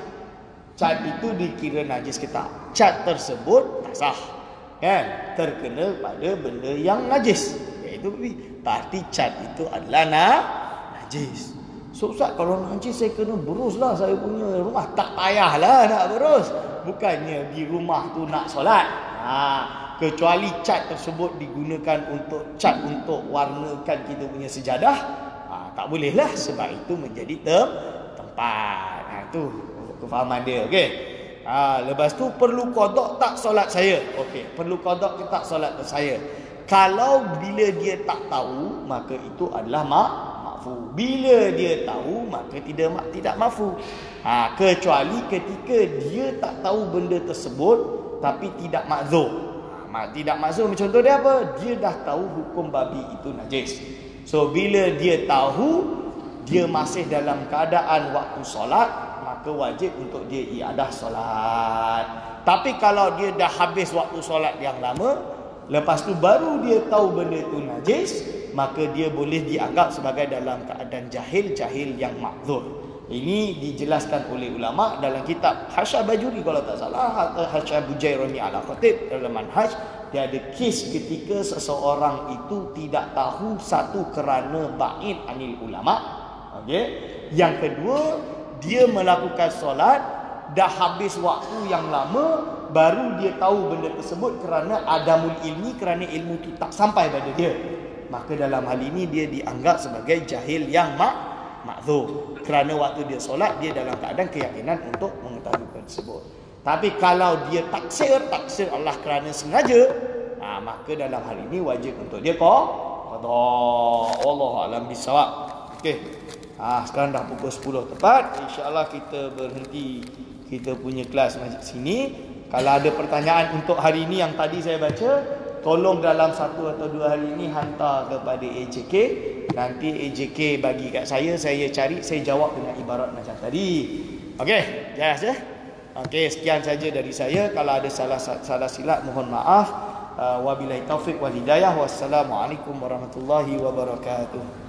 Cat itu dikira najis ke tak? Cat tersebut tak sah, kan? Terkena pada benda yang najis, iaitu berarti cat itu adalah najis. So Ustaz, kalau najis saya kena beruslah saya punya rumah. Tak payahlah nak berus. Bukannya di rumah tu nak solat. Kecuali cat tersebut digunakan untuk cat untuk warnakan kita punya sejadah, tak bolehlah, sebab itu menjadi tempat. Itu kefahaman dia. Okey. Lepas tu perlu qada tak solat saya? Okey, perlu qada ke tak solat saya? Kalau bila dia tak tahu, maka itu adalah makfu. Bila dia tahu, maka tidak makfu. Kecuali ketika dia tak tahu benda tersebut tapi tidak makzur. Tidak makzur, contoh dia apa? Dia dah tahu hukum babi itu najis. So bila dia tahu dia masih dalam keadaan waktu solat, maka wajib untuk dia iadah solat. Tapi kalau dia dah habis waktu solat yang lama, lepas tu baru dia tahu benda itu najis, maka dia boleh dianggap sebagai dalam keadaan jahil yang makzur. Ini dijelaskan oleh ulama dalam kitab Hasyah Bajuri kalau tak salah, atau Hasyah Bujairani ala Khatib dalam Manhaj. Dia ada kes ketika seseorang itu tidak tahu, satu kerana ba'id anil ulama, okey. Yang kedua, dia melakukan solat dah habis waktu yang lama, baru dia tahu benda tersebut kerana adamul ilmi, kerana ilmu itu tak sampai pada dia. Maka dalam hal ini dia dianggap sebagai jahil yang makzur. Kerana waktu dia solat, dia dalam keadaan keyakinan untuk mengetahui benda tersebut. Tapi kalau dia taksir Allah kerana sengaja, maka dalam hal ini wajib untuk dia qada. Wallahu a'lam bissawab. Okey. Sekarang dah pukul 10 tepat. InsyaAllah kita berhenti kita punya kelas masjid sini. Kalau ada pertanyaan untuk hari ini yang tadi saya baca, tolong dalam 1 atau 2 hari ini hantar kepada AJK. Nanti AJK bagi kat saya cari, saya jawab dengan ibarat macam tadi. Okey, jelas ya? Okey, sekian saja dari saya. Kalau ada salah silap, mohon maaf. Wabillahi taufiq wal hidayah. Wassalamualaikum warahmatullahi wabarakatuh.